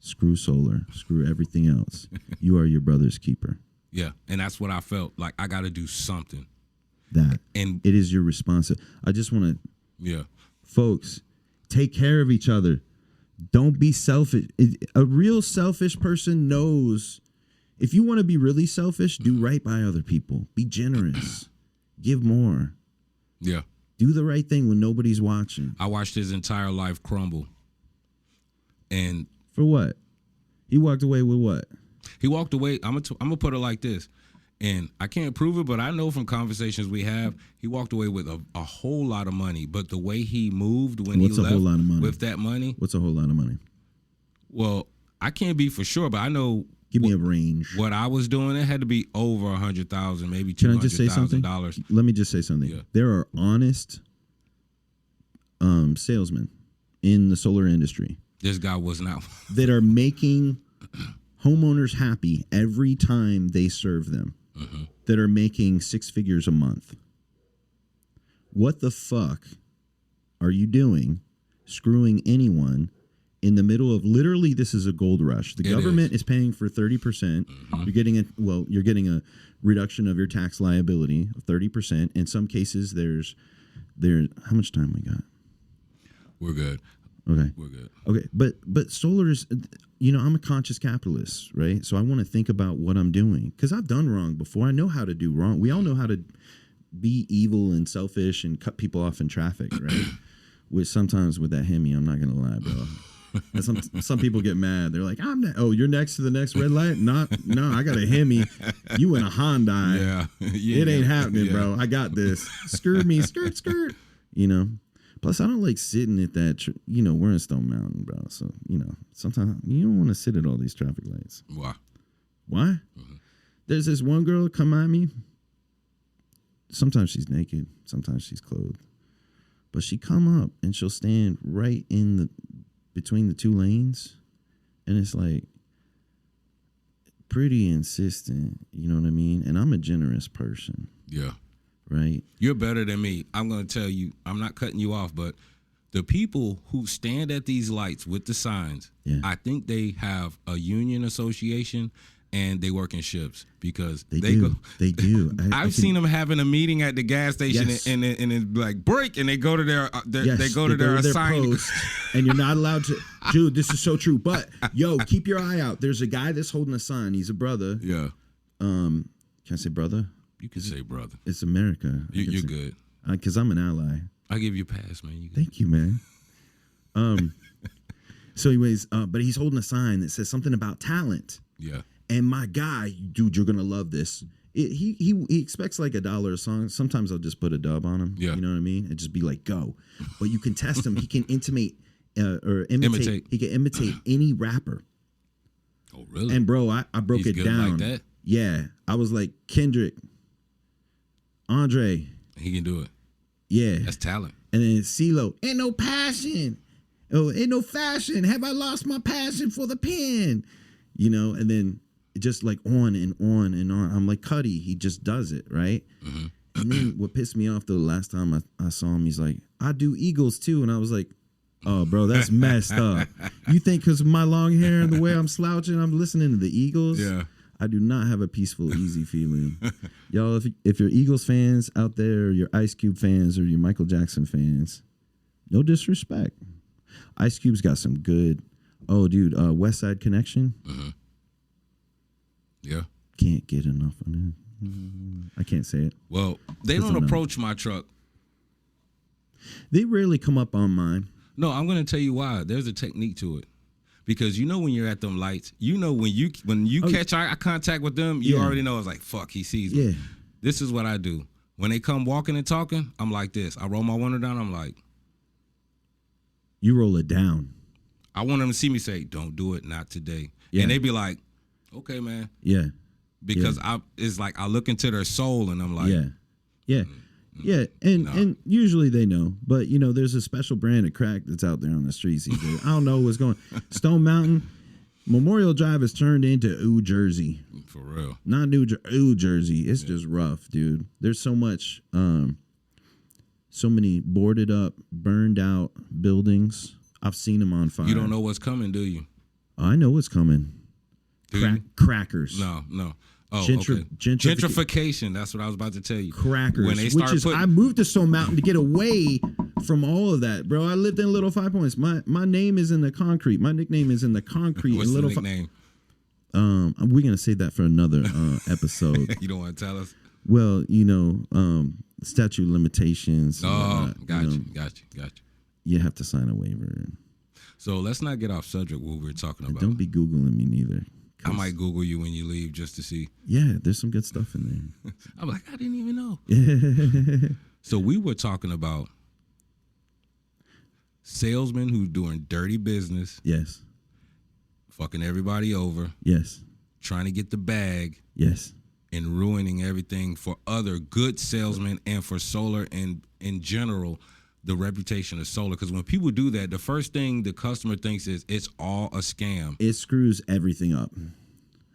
Screw solar. Screw everything else. You are your brother's keeper. Yeah, and that's what I felt like. I got to do something. And it is your responsibility. I just want to. Yeah. Folks, take care of each other. Don't be selfish. A real selfish person knows. If you want to be really selfish, do right by other people. Be generous. Give more. Yeah. Do the right thing when nobody's watching. I watched his entire life crumble. And for what? He walked away with what? He walked away. I'm gonna put it like this, and I can't prove it, but I know from conversations we have, he walked away with a whole lot of money. But the way he moved when he left with that money. What's a whole lot of money? Well, I can't be for sure, but I know. Give me a range. What I was doing, it had to be over $100,000, maybe $200,000. Can I just say something? Let me just say something. Yeah. There are honest salesmen in the solar industry. This guy was not. That are making homeowners happy every time they serve them. Mm-hmm. That are making 6 figures a month. What the fuck are you doing screwing anyone in the middle of literally this is a gold rush. The government is paying for 30%. Mm-hmm. You're getting a reduction of your tax liability of 30%. In some cases there's how much time we got? We're good. Okay. We're good. Okay. But solar is, I'm a conscious capitalist, right? So I want to think about what I'm doing because I've done wrong before. I know how to do wrong. We all know how to be evil and selfish and cut people off in traffic, right? Which sometimes with that Hemi, I'm not going to lie, bro. And some people get mad. They're like, you're next to the next red light? No, I got a Hemi. You in a Hyundai. Yeah. It ain't happening, bro. I got this. Skirt me, skirt. Plus, I don't like sitting at that, we're in Stone Mountain, bro. So, sometimes you don't want to sit at all these traffic lights. Why? Mm-hmm. There's this one girl come at me. Sometimes she's naked. Sometimes she's clothed. But she come up and she'll stand right in between the two lanes. And it's like pretty insistent. You know what I mean? And I'm a generous person. Yeah. Right? You're better than me. I'm going to tell you, I'm not cutting you off, but The people who stand at these lights with the signs, Yeah. I think they have a union association and they work in shifts because They they do. go. They do. I've seen them having a meeting at the gas station Yes. and it's like break, and they go to their Yes, they go to their assigned post, and you're not allowed to. Dude, this is so true. But yo, keep your eye out. There's a guy that's holding a sign. He's a brother. Yeah, Can I say brother? you can say brother. It's America. You're good. Because I'm an ally. I give you a pass, man. You good. Thank you, man. So, anyways, but he's holding a sign that says something about talent. Yeah. And my guy, dude, you're gonna love this. He expects like $1 a song. Sometimes I'll just put a dub on him. Yeah. You know what I mean? And just be like, go. But you can test him. He can imitate. He can imitate any rapper. Oh, really? And bro, I broke He's it good down. like that? Yeah. I was like, Kendrick, Andre. He can do it. Yeah. That's talent. And then CeeLo, ain't no passion. Oh, ain't no fashion. Have I lost my passion for the pen? You know, and then just like on and on and on. I'm like, Cuddy, he just does it, right? Mm-hmm. And then what pissed me off, though, the last time I saw him, he's like, I do Eagles, too. And I was like, oh, bro, that's messed up. You think because of my long hair and the way I'm slouching, I'm listening to the Eagles? Yeah. I do not have a peaceful, easy feeling. Y'all, if you're Eagles fans out there, or you're Ice Cube fans, or you're Michael Jackson fans, no disrespect. Ice Cube's got some good, West Side Connection. Mm-hmm. Yeah. Can't get enough of it. I can't say it. Well, they don't approach my truck. They rarely come up on mine. No, I'm going to tell you why. There's a technique to it. Because you know when you're at them lights, you know when you catch eye contact with them, you already know it's like, fuck, he sees me. Yeah. This is what I do. When they come walking and talking, I'm like this. I roll my window down, I'm like. You roll it down. I want them to see me say, don't do it, not today. Yeah. And they be like, okay, man. Yeah. Because it's like I look into their soul and I'm like. Yeah. Yeah. Yeah, and usually they know, but you know, there's a special brand of crack that's out there on the streets these days. I don't know what's going. Stone Mountain, Memorial Drive has turned into Ooh Jersey. For real, not Ooh Jersey. It's just rough, dude. There's so much, so many boarded up, burned out buildings. I've seen them on fire. You don't know what's coming, do you? I know what's coming. Crackers. No. Oh, gentrification. That's what I was about to tell you. Crackers. When they start I moved to Stone Mountain to get away from all of that, bro. I lived in Little Five Points. My name is in the concrete. My nickname is in the concrete. What's in the nickname? We're gonna save that for another episode. You don't want to tell us? Well, you know, statute of limitations. Oh, got you. You have to sign a waiver. So let's not get off subject what we were talking about. Don't be Googling me neither. I might Google you when you leave just to see. Yeah, there's some good stuff in there. I'm like, I didn't even know. Yeah. So we were talking about salesmen who doing dirty business. Yes. Fucking everybody over. Yes. Trying to get the bag. Yes. And ruining everything for other good salesmen and for solar and in general, the reputation of solar. Because when people do that, the first thing the customer thinks is it's all a scam. It screws everything up,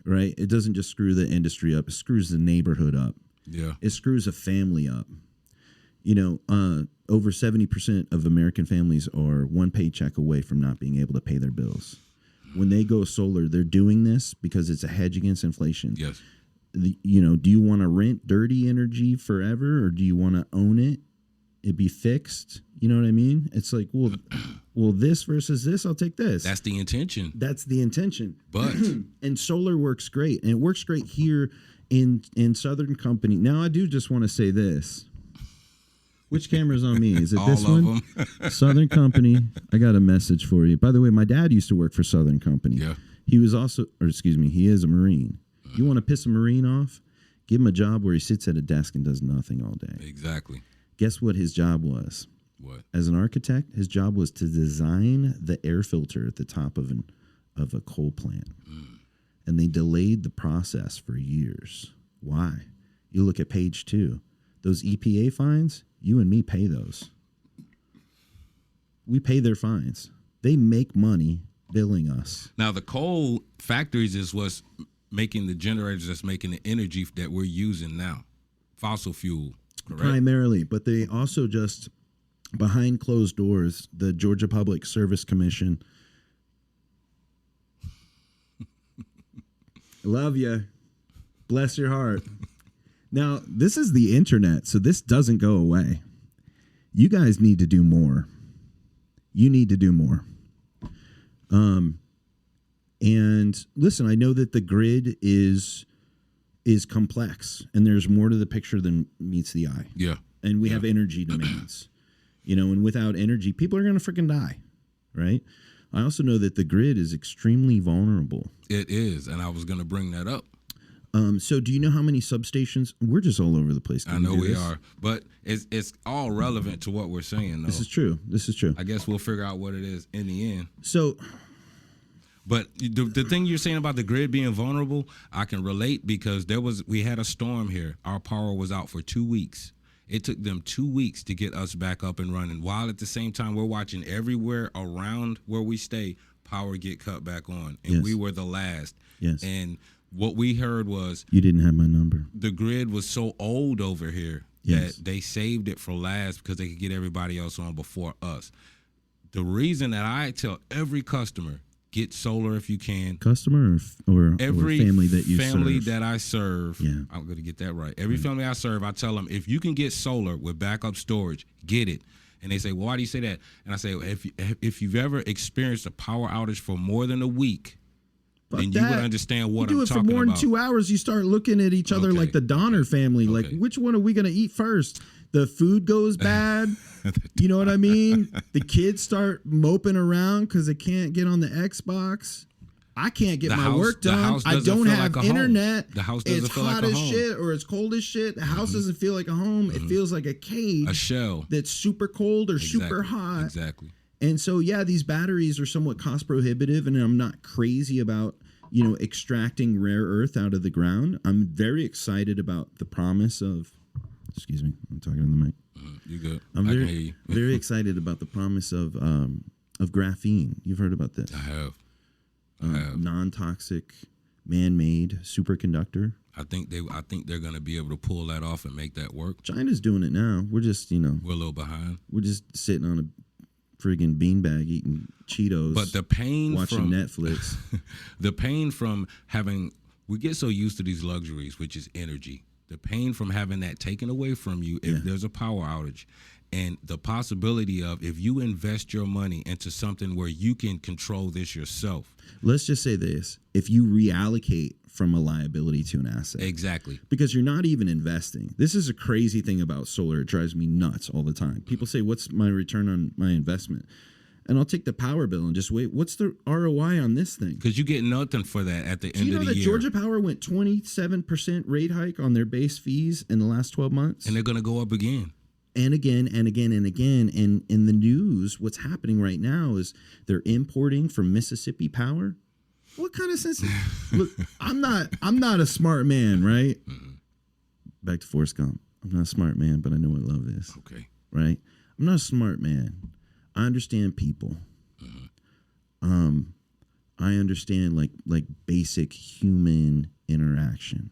right? It doesn't just screw the industry up. It screws the neighborhood up. Yeah. It screws a family up. You know, over 70% of American families are one paycheck away from not being able to pay their bills. When they go solar, they're doing this because it's a hedge against inflation. Yes. You know, do you want to rent dirty energy forever or do you want to own it? It be fixed. You know what I mean? It's like, well, this versus this, I'll take this. That's the intention. That's the intention. But and solar works great. And it works great here in Southern Company. Now, I do just want to say this. Which camera's on me? Is it this one? All of them. Southern Company. I got a message for you. By the way, my dad used to work for Southern Company. Yeah. He was also, he is a Marine. You want to piss a Marine off? Give him a job where he sits at a desk and does nothing all day. Exactly. Guess what his job was? What? As an architect, his job was to design the air filter at the top of a coal plant. And they delayed the process for years. Why? You look at page 2. Those EPA fines, you and me pay those. We pay their fines. They make money billing us. Now, the coal factories is what's making the generators that's making the energy that we're using now. Fossil fuel. Correct? Primarily, but they also just behind closed doors, the Georgia Public Service Commission. Love you. Bless your heart. Now, this is the internet, so this doesn't go away. You guys need to do more. You need to do more. And listen, I know that the grid is complex, and there's more to the picture than meets the eye. Yeah. And we have energy demands, and without energy, people are going to freaking die, right? I also know that the grid is extremely vulnerable. It is, and I was going to bring that up. So do you know how many substations? We're just all over the place. I know we are, but it's all relevant to what we're saying, though. This is true. I guess we'll figure out what it is in the end. So... But the thing you're saying about the grid being vulnerable, I can relate because we had a storm here. Our power was out for 2 weeks. It took them 2 weeks to get us back up and running, while at the same time we're watching everywhere around where we stay, power get cut back on. And we were the last. Yes. And what we heard was... You didn't have my number. The grid was so old over here that they saved it for last because they could get everybody else on before us. The reason that I tell every customer... Get solar if you can. Customer or every family that you family serve. that I serve. Yeah. I'm going to get that right. Every family I serve, I tell them, if you can get solar with backup storage, get it. And they say, well, why do you say that? And I say, well, if you've ever experienced a power outage for more than a week, then you would understand what I'm talking about. You do it for more than 2 hours, you start looking at each other like the Donner family. Like, which one are we going to eat first? The food goes bad. You know what I mean? The kids start moping around because they can't get on the Xbox. I can't get my work done. I don't have internet. The house doesn't feel like a home. It's hot as shit or it's cold as shit. The house doesn't feel like a home. It feels like a cage. A shell. That's super cold or super hot. Exactly. And so, these batteries are somewhat cost prohibitive, and I'm not crazy about, extracting rare earth out of the ground. I'm very excited about the promise of... Excuse me, I'm talking on the mic. You good? I'm I can hear you. very excited about the promise of graphene. You've heard about this? I have. Non-toxic, man-made superconductor. I think they're going to be able to pull that off and make that work. China's doing it now. We're just, we're a little behind. We're just sitting on a friggin' beanbag eating Cheetos. But the pain watching Netflix. The pain from we get so used to these luxuries, which is energy. The pain from having that taken away from you if there's a power outage, and the possibility of if you invest your money into something where you can control this yourself. Let's just say this. If you reallocate from a liability to an asset. Exactly. Because you're not even investing. This is a crazy thing about solar. It drives me nuts all the time. People say, what's my return on my investment? And I'll take the power bill and just wait. What's the ROI on this thing? Because you get nothing for that at the end of the year. Do you know that Georgia Power went 27% rate hike on their base fees in the last 12 months? And they're going to go up again. And again, and again, and again. And in the news, what's happening right now is they're importing from Mississippi Power. What kind of sense? Look, I'm not a smart man, right? Mm-hmm. Back to Forrest Gump. I'm not a smart man, but I know what love is. Okay. Right? I'm not a smart man. I understand people. Mm-hmm. I understand like basic human interaction,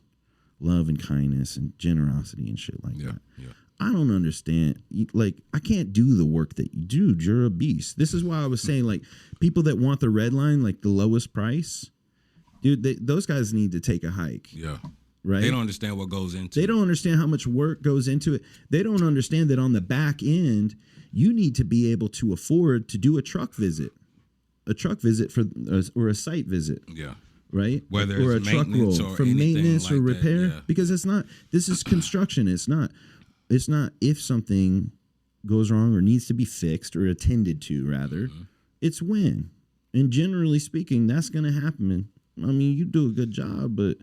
love and kindness and generosity and shit like that. Yeah. I don't understand. I can't do the work that you do. You're a beast. This is why I was saying, people that want the red line, the lowest price, dude, those guys need to take a hike. Yeah. Right? They don't understand what goes into it. They don't understand how much work goes into it. They don't understand that on the back end, you need to be able to afford to do a truck visit or a site visit. Yeah. Right? Whether or it's a truck roll for maintenance or repair. Yeah. Because this is construction. It's not if something goes wrong or needs to be fixed or attended to, rather. Mm-hmm. It's when. And generally speaking, that's going to happen. I mean, you do a good job, but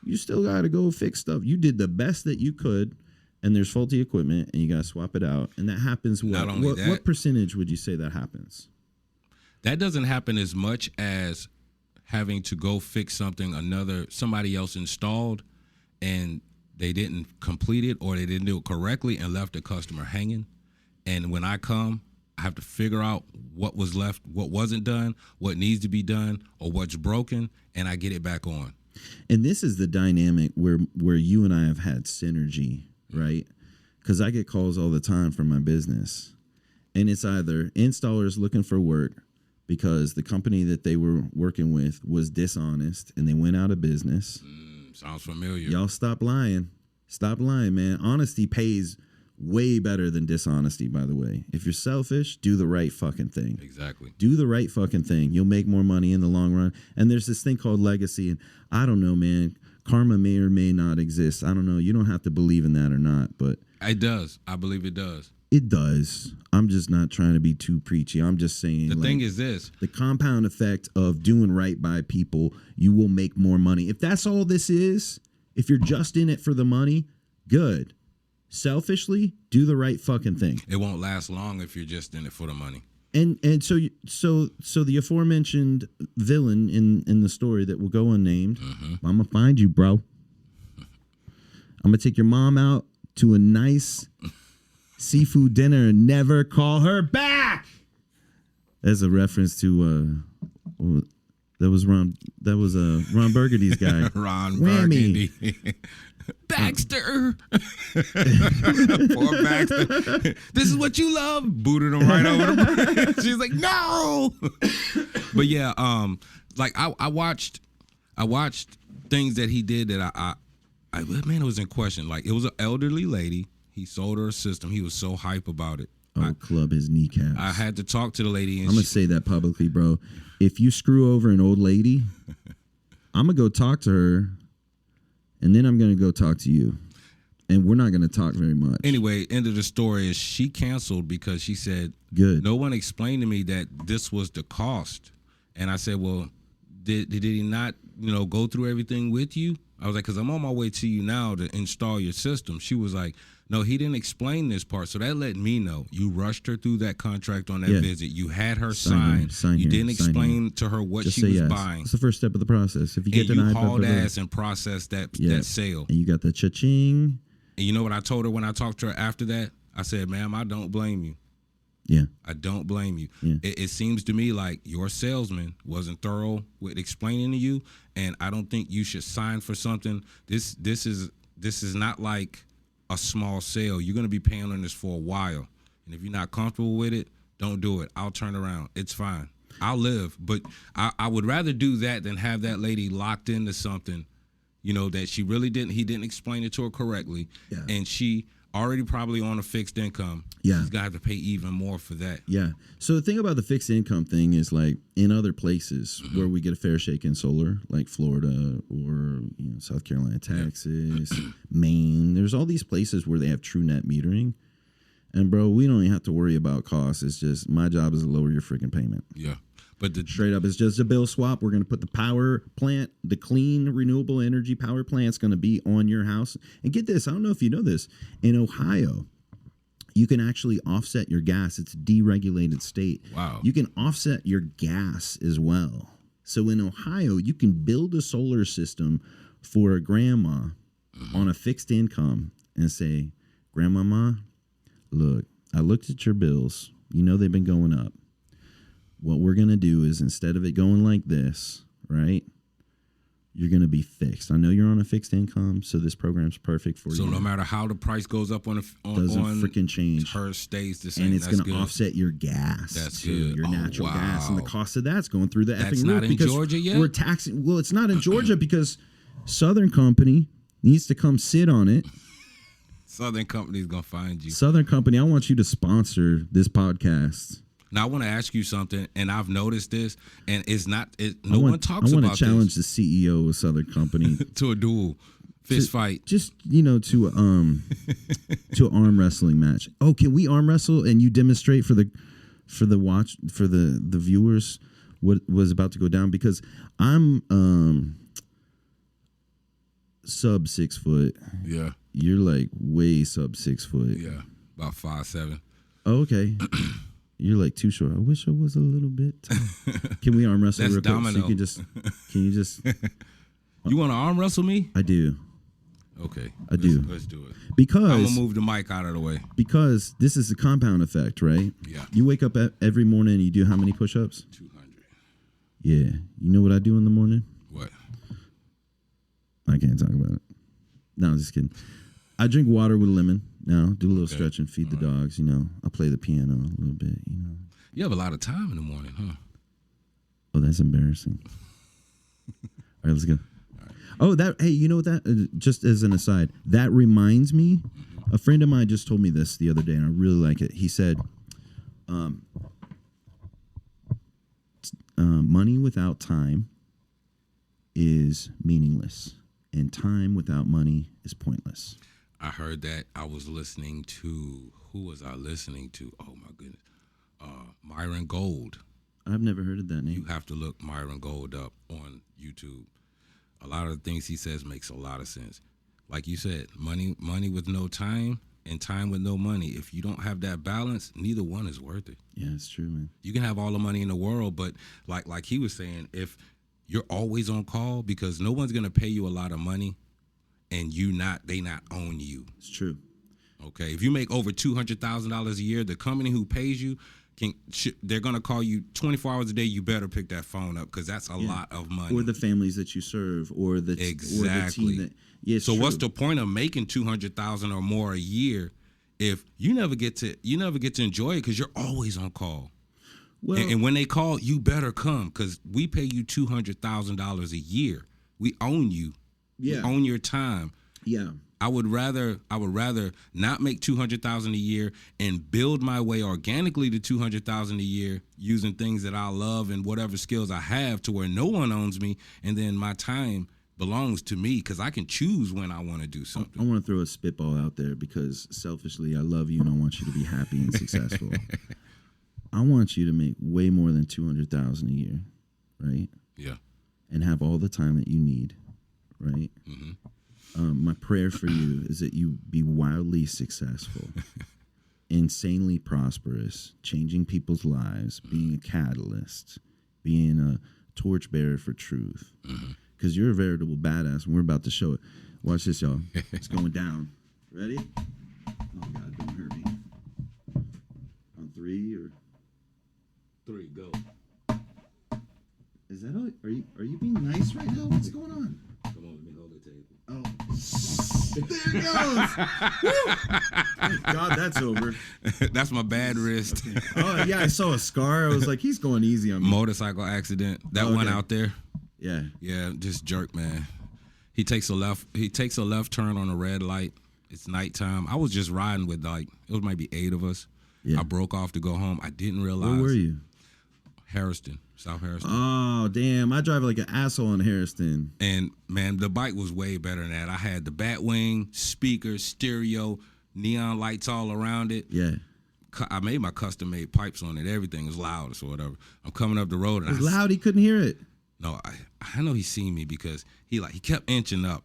you still got to go fix stuff. You did the best that you could, and there's faulty equipment, and you got to swap it out. And that happens what percentage would you say that happens? That doesn't happen as much as having to go fix something somebody else installed, and they didn't complete it or they didn't do it correctly and left the customer hanging. And when I come, I have to figure out what was left, what wasn't done, what needs to be done, or what's broken, and I get it back on. And this is the dynamic where you and I have had synergy, right? Because I get calls all the time from my business. And it's either installers looking for work because the company that they were working with was dishonest and they went out of business. Sounds familiar. Y'all stop lying. Stop lying, man. Honesty pays way better than dishonesty, by the way. If you're selfish, do the right fucking thing. Exactly. Do the right fucking thing. You'll make more money in the long run. And there's this thing called legacy. And I don't know, man. Karma may or may not exist. I don't know. You don't have to believe in that or not, but it does. I believe it does. It does. I'm just not trying to be too preachy. I'm just saying. The thing is this. The compound effect of doing right by people, you will make more money. If that's all this is, if you're just in it for the money, good. Selfishly, do the right fucking thing. It won't last long if you're just in it for the money. And so the aforementioned villain in the story that will go unnamed, I'm gonna find you, bro. I'm gonna take your mom out to a nice seafood dinner and never call her back. As a reference to that was Ron Burgundy's guy. Ron Whammy. Burgundy. Baxter. Poor Baxter. This is what you love. Booted him right over the bridge. She's like, no. But yeah, like I watched things that he did that I man, it was in question. Like, it was an elderly lady. He sold her a system. He was so hype about it. Club his kneecaps. I had to talk to the lady. And I'm going to say that publicly, bro. If you screw over an old lady, I'm going to go talk to her, and then I'm going to go talk to you. And we're not going to talk very much. Anyway, end of the story is she canceled because she said, good. No one explained to me that this was the cost. And I said, well, did he not, go through everything with you? I was like, because I'm on my way to you now to install your system. She was like, no, he didn't explain this part. So that let me know. You rushed her through that contract on that visit. You had her sign. You didn't explain to her what just she was buying. It's the first step of the process. If you get denied, you hauled ass and processed that sale. And you got the cha-ching. And you know what I told her when I talked to her after that? I said, ma'am, I don't blame you. Yeah. I don't blame you. Yeah. It seems to me like your salesman wasn't thorough with explaining to you, and I don't think you should sign for something. This is not like a small sale. You're going to be paying on this for a while. And if you're not comfortable with it, don't do it. I'll turn around. It's fine. I'll live. But I would rather do that than have that lady locked into something, that he didn't explain it to her correctly. Yeah. And she already probably on a fixed income. Yeah. She's got to have to pay even more for that. Yeah. So the thing about the fixed income thing is, like, in other places where we get a fair shake in solar, like Florida or South Carolina, Texas, Maine, there's all these places where they have true net metering. And, bro, we don't even have to worry about costs. It's just my job is to lower your freaking payment. Yeah. But straight up, it's just a bill swap. We're going to put the power plant, the clean, renewable energy power plant's going to be on your house. And get this, I don't know if you know this. In Ohio, you can actually offset your gas. It's a deregulated state. Wow. You can offset your gas as well. So in Ohio, you can build a solar system for a grandma on a fixed income and say, Grandmama, look, I looked at your bills. They've been going up. What we're going to do is, instead of it going like this, right, you're going to be fixed. I know you're on a fixed income, so this program's perfect for you. So no matter how the price goes up doesn't freaking change. Hers stays the same. And it's going to offset your gas. That's too, good. Your natural gas. And the cost of that's going through the effing roof. That's not in Georgia yet? We're taxing. Well, it's not in Georgia because Southern Company needs to come sit on it. Southern Company's going to find you. Southern Company, I want you to sponsor this podcast. Now, I want to ask you something, and I've noticed this, and no one talks about this. I want to challenge the CEO of Southern Company to a duel, fist fight. Just, to an arm wrestling match. Oh, can we arm wrestle and you demonstrate for the viewers what was about to go down? Because I'm sub 6 foot. Yeah. You're like way sub 6 foot. Yeah, about 5'7". Oh, okay. You're like too short. I wish I was a little bit tall. Can we arm wrestle That's real quick? domino. So can you just You want to arm wrestle me? I do. Okay. I do. Let's do it. Because I'm going to move the mic out of the way. Because this is a compound effect, right? Yeah. You wake up every morning and you do how many push-ups? 200. Yeah. You know what I do in the morning? What? I can't talk about it. No, I'm just kidding. I drink water with lemon now. Do a little stretching, feed the dogs. I play the piano a little bit. You have a lot of time in the morning, huh? Oh, that's embarrassing. All right, let's go. Oh, hey, you know what just as an aside, that reminds me, a friend of mine just told me this the other day, and I really like it. He said, money without time is meaningless, and time without money is pointless. I heard that. I was listening to, who was I listening to? Oh, my goodness. Myron Gold. I've never heard of that name. You have to look Myron Gold up on YouTube. A lot of the things he says makes a lot of sense. Like you said, money with no time and time with no money. If you don't have that balance, neither one is worth it. Yeah, it's true, man. You can have all the money in the world, but like he was saying, if you're always on call, because no one's gonna pay you a lot of money, and they not own you. It's true. Okay, if you make over $200,000 a year, the company who pays you they're gonna call you 24 hours a day. You better pick that phone up because that's a lot of money. Or the families that you serve, or the exactly. Or the team that. Yeah, so what's the point of making $200,000 or more a year if you never get to enjoy it because you're always on call? Well, and when they call, you better come because we pay you $200,000 a year. We own you. Yeah. We own your time. Yeah. I would rather not make $200,000 a year and build my way organically to $200,000 a year using things that I love and whatever skills I have to where no one owns me, and then my time belongs to me because I can choose when I want to do something. I want to throw a spitball out there because selfishly I love you and I want you to be happy and successful. I want you to make way more than $200,000 a year, right? Yeah. And have all the time that you need, right? Mm-hmm. My prayer for you is that you be wildly successful, insanely prosperous, changing people's lives, being a catalyst, being a torchbearer for truth. Because you're a veritable badass, and we're about to show it. Watch this, y'all. It's going down. Ready? Oh, God, don't hurt me. On 3 or... 3, go. Is that all? Are you being nice right now? What's going on? Come on, let me hold the table. Oh. There it goes. Thank God that's over. That's my bad wrist. Okay. Oh, yeah, I saw a scar. I was like, he's going easy on me. Motorcycle accident. That one out there. Yeah. Yeah, just jerk, man. He takes a left turn on a red light. It's nighttime. I was just riding with it was maybe 8 of us. Yeah. I broke off to go home. I didn't realize. Where were you? Harrison, South Harrison. Oh, damn. I drive like an asshole in Harrison. And, man, the bike was way better than that. I had the Batwing, speakers, stereo, neon lights all around it. Yeah. I made my custom-made pipes on it. Everything was loud or whatever. I'm coming up the road. And it was loud. He couldn't hear it. No, I know he seen me because he kept inching up.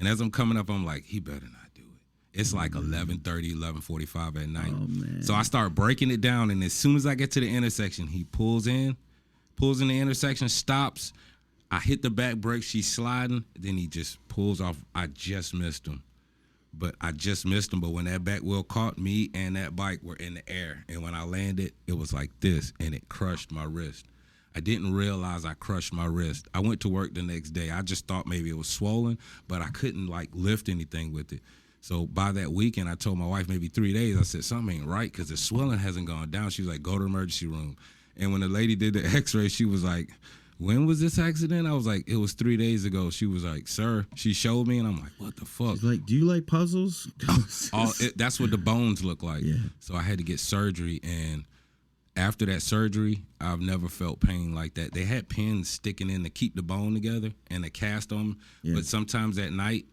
And as I'm coming up, I'm like, he better not do it. It's like 11:30, 11:45 at night. Oh, man. So I start breaking it down, and as soon as I get to the intersection, he pulls in the intersection, stops. I hit the back brake. She's sliding. Then he just pulls off. I just missed him. But when that back wheel caught me and that bike were in the air. And when I landed, it was like this, and it crushed my wrist. I didn't realize I crushed my wrist. I went to work the next day. I just thought maybe it was swollen, but I couldn't lift anything with it. So by that weekend, I told my wife maybe 3 days, I said, something ain't right because the swelling hasn't gone down. She was like, go to the emergency room. And when the lady did the x-ray, she was like, when was this accident? I was like, it was 3 days ago. She was like, sir. She showed me, and I'm like, what the fuck? She's like, do you like puzzles? That's what the bones look like. Yeah. So I had to get surgery, and after that surgery, I've never felt pain like that. They had pins sticking in to keep the bone together and a cast on them. Yeah. But sometimes at night,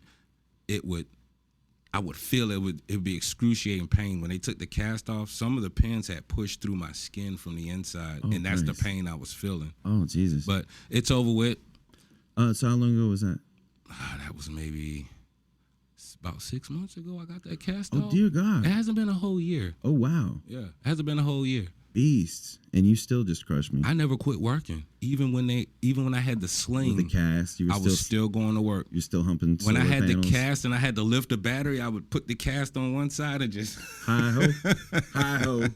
I would feel it would be excruciating pain. When they took the cast off, some of the pins had pushed through my skin from the inside, and that's the pain I was feeling. Oh, Jesus. But it's over with. So how long ago was that? That was maybe about 6 months ago I got that cast off. Oh, dear God. It hasn't been a whole year. Oh, wow. Yeah, it hasn't been a whole year. Beasts. And you still just crushed me. I never quit working. Even when I had the sling, with the cast, I was still going to work. You're still humping. When I had panels. the cast and I had to lift the battery, I would put the cast on one side and just hi ho, hi ho.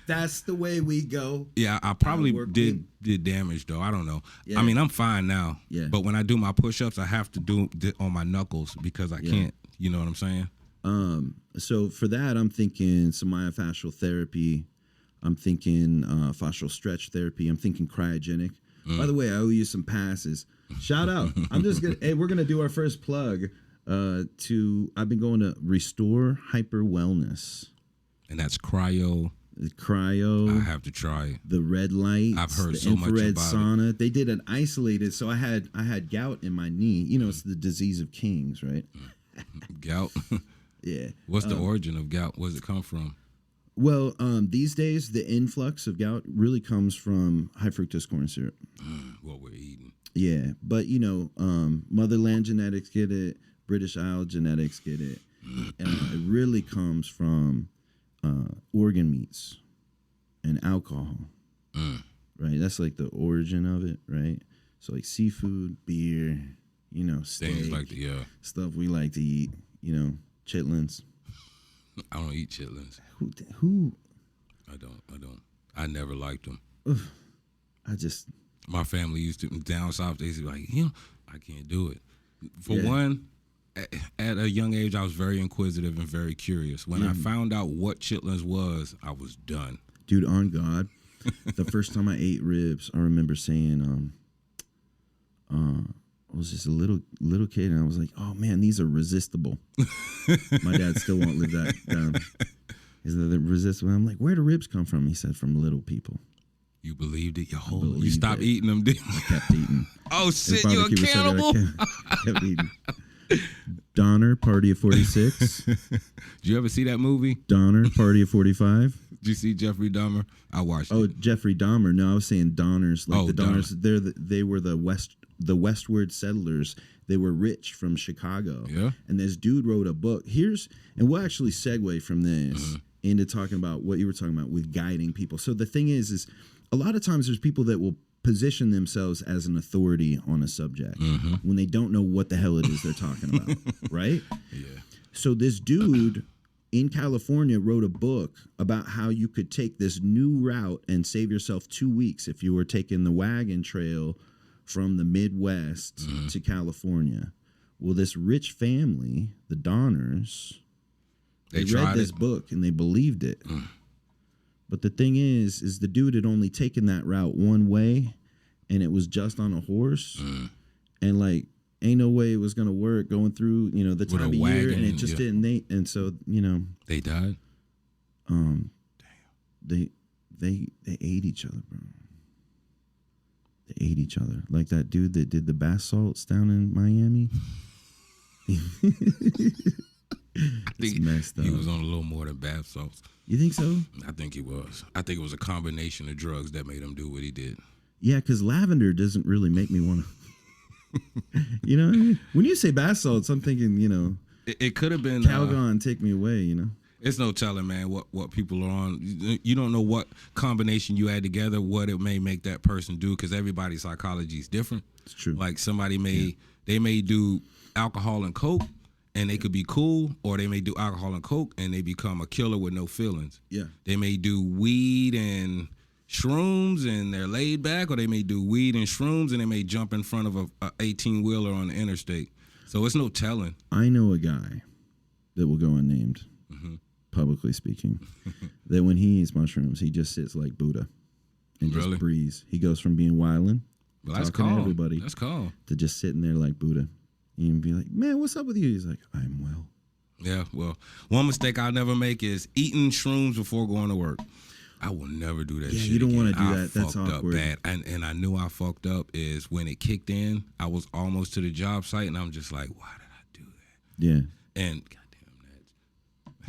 That's the way we go. Yeah, I probably did damage though. I don't know. Yeah. I mean, I'm fine now. Yeah. But when I do my push-ups, I have to do it on my knuckles because I can't. You know what I'm saying? So for that, I'm thinking some myofascial therapy. I'm thinking fascial stretch therapy. I'm thinking cryogenic. By the way, I owe you some passes. Shout out. I'm just gonna. Hey, we're gonna do our first plug. I've been going to Restore Hyper Wellness, and that's cryo. I have to try it. The red light. I've heard the so much infrared about sauna. They did an isolated. So I had gout in my knee. You know, it's the disease of kings, right? Gout. Yeah. What's the origin of gout? Where does it come from? Well, these days the influx of gout really comes from high fructose corn syrup. What we're eating. Yeah, but you know, motherland genetics get it. British Isle genetics get it. It really comes from organ meats and alcohol, right? That's like the origin of it, right? So like seafood, beer, you know, steak, things like the stuff we like to eat, you know, chitlins. I don't eat chitlins. Who? I don't. I never liked them. My family used to down south. They used to be like, you know, I can't do it. For one, at a young age, I was very inquisitive and very curious. When I found out what chitlins was, I was done. Dude, on God, the first time I ate ribs, I remember saying, I was just a little kid, and I was like, "Oh man, these are resistible." My dad still won't live that down. Is that resistible? I'm like, "Where do ribs come from?" He said, "From little people." You believed it. You stopped eating them, didn't you? I kept eating. Oh shit, you a cannibal? I kept eating. Donner, Party of 46. Did you ever see that movie? Donner, Party of 45. Did you see Jeffrey Dahmer? I watched it. Oh, Jeffrey Dahmer. No, I was saying Donners. Like the Donners, they were the westward settlers. They were rich from Chicago. Yeah. And this dude wrote a book. And we'll actually segue from this into talking about what you were talking about with guiding people. So the thing is a lot of times there's people that will position themselves as an authority on a subject when they don't know what the hell it is they're talking about, right? Yeah. So this dude in California wrote a book about how you could take this new route and save yourself 2 weeks if you were taking the wagon trail from the Midwest to California. Well, this rich family, the Donners, they read this book and they believed it. But the thing is the dude had only taken that route one way, and it was just on a horse, and like ain't no way it was gonna work going through the time of year, and it just didn't. And so they died. Damn. They ate each other, bro. They ate each other like that dude that did the bath salts down in Miami. I think messed up. He was on a little more than bath salts. You think so? I think he was. I think it was a combination of drugs that made him do what he did. Yeah, because lavender doesn't really make me want to. You know what I mean? When you say bath salts, I'm thinking, It could have been Calgon, take me away, It's no telling, man, what people are on. You don't know what combination you add together, what it may make that person do, because everybody's psychology is different. It's true. Like somebody they may do alcohol and coke, and they could be cool, or they may do alcohol and coke and they become a killer with no feelings. Yeah. They may do weed and shrooms and they're laid back, or they may do weed and shrooms and they may jump in front of a 18-wheeler on the interstate. So it's no telling. I know a guy that will go unnamed, publicly speaking, that when he eats mushrooms, he just sits like Buddha and just breathes. He goes from being wildin', talking to everybody, to just sitting there like Buddha. And be like, man, what's up with you? He's like, I'm well. Yeah, well, one mistake I'll never make is eating shrooms before going to work. I will never do that shit. Yeah, you don't want to do I that. That's fucked awkward. Up bad. And I knew I fucked up is when it kicked in, I was almost to the job site, and I'm just like, why did I do that? Yeah. And goddamn gnats.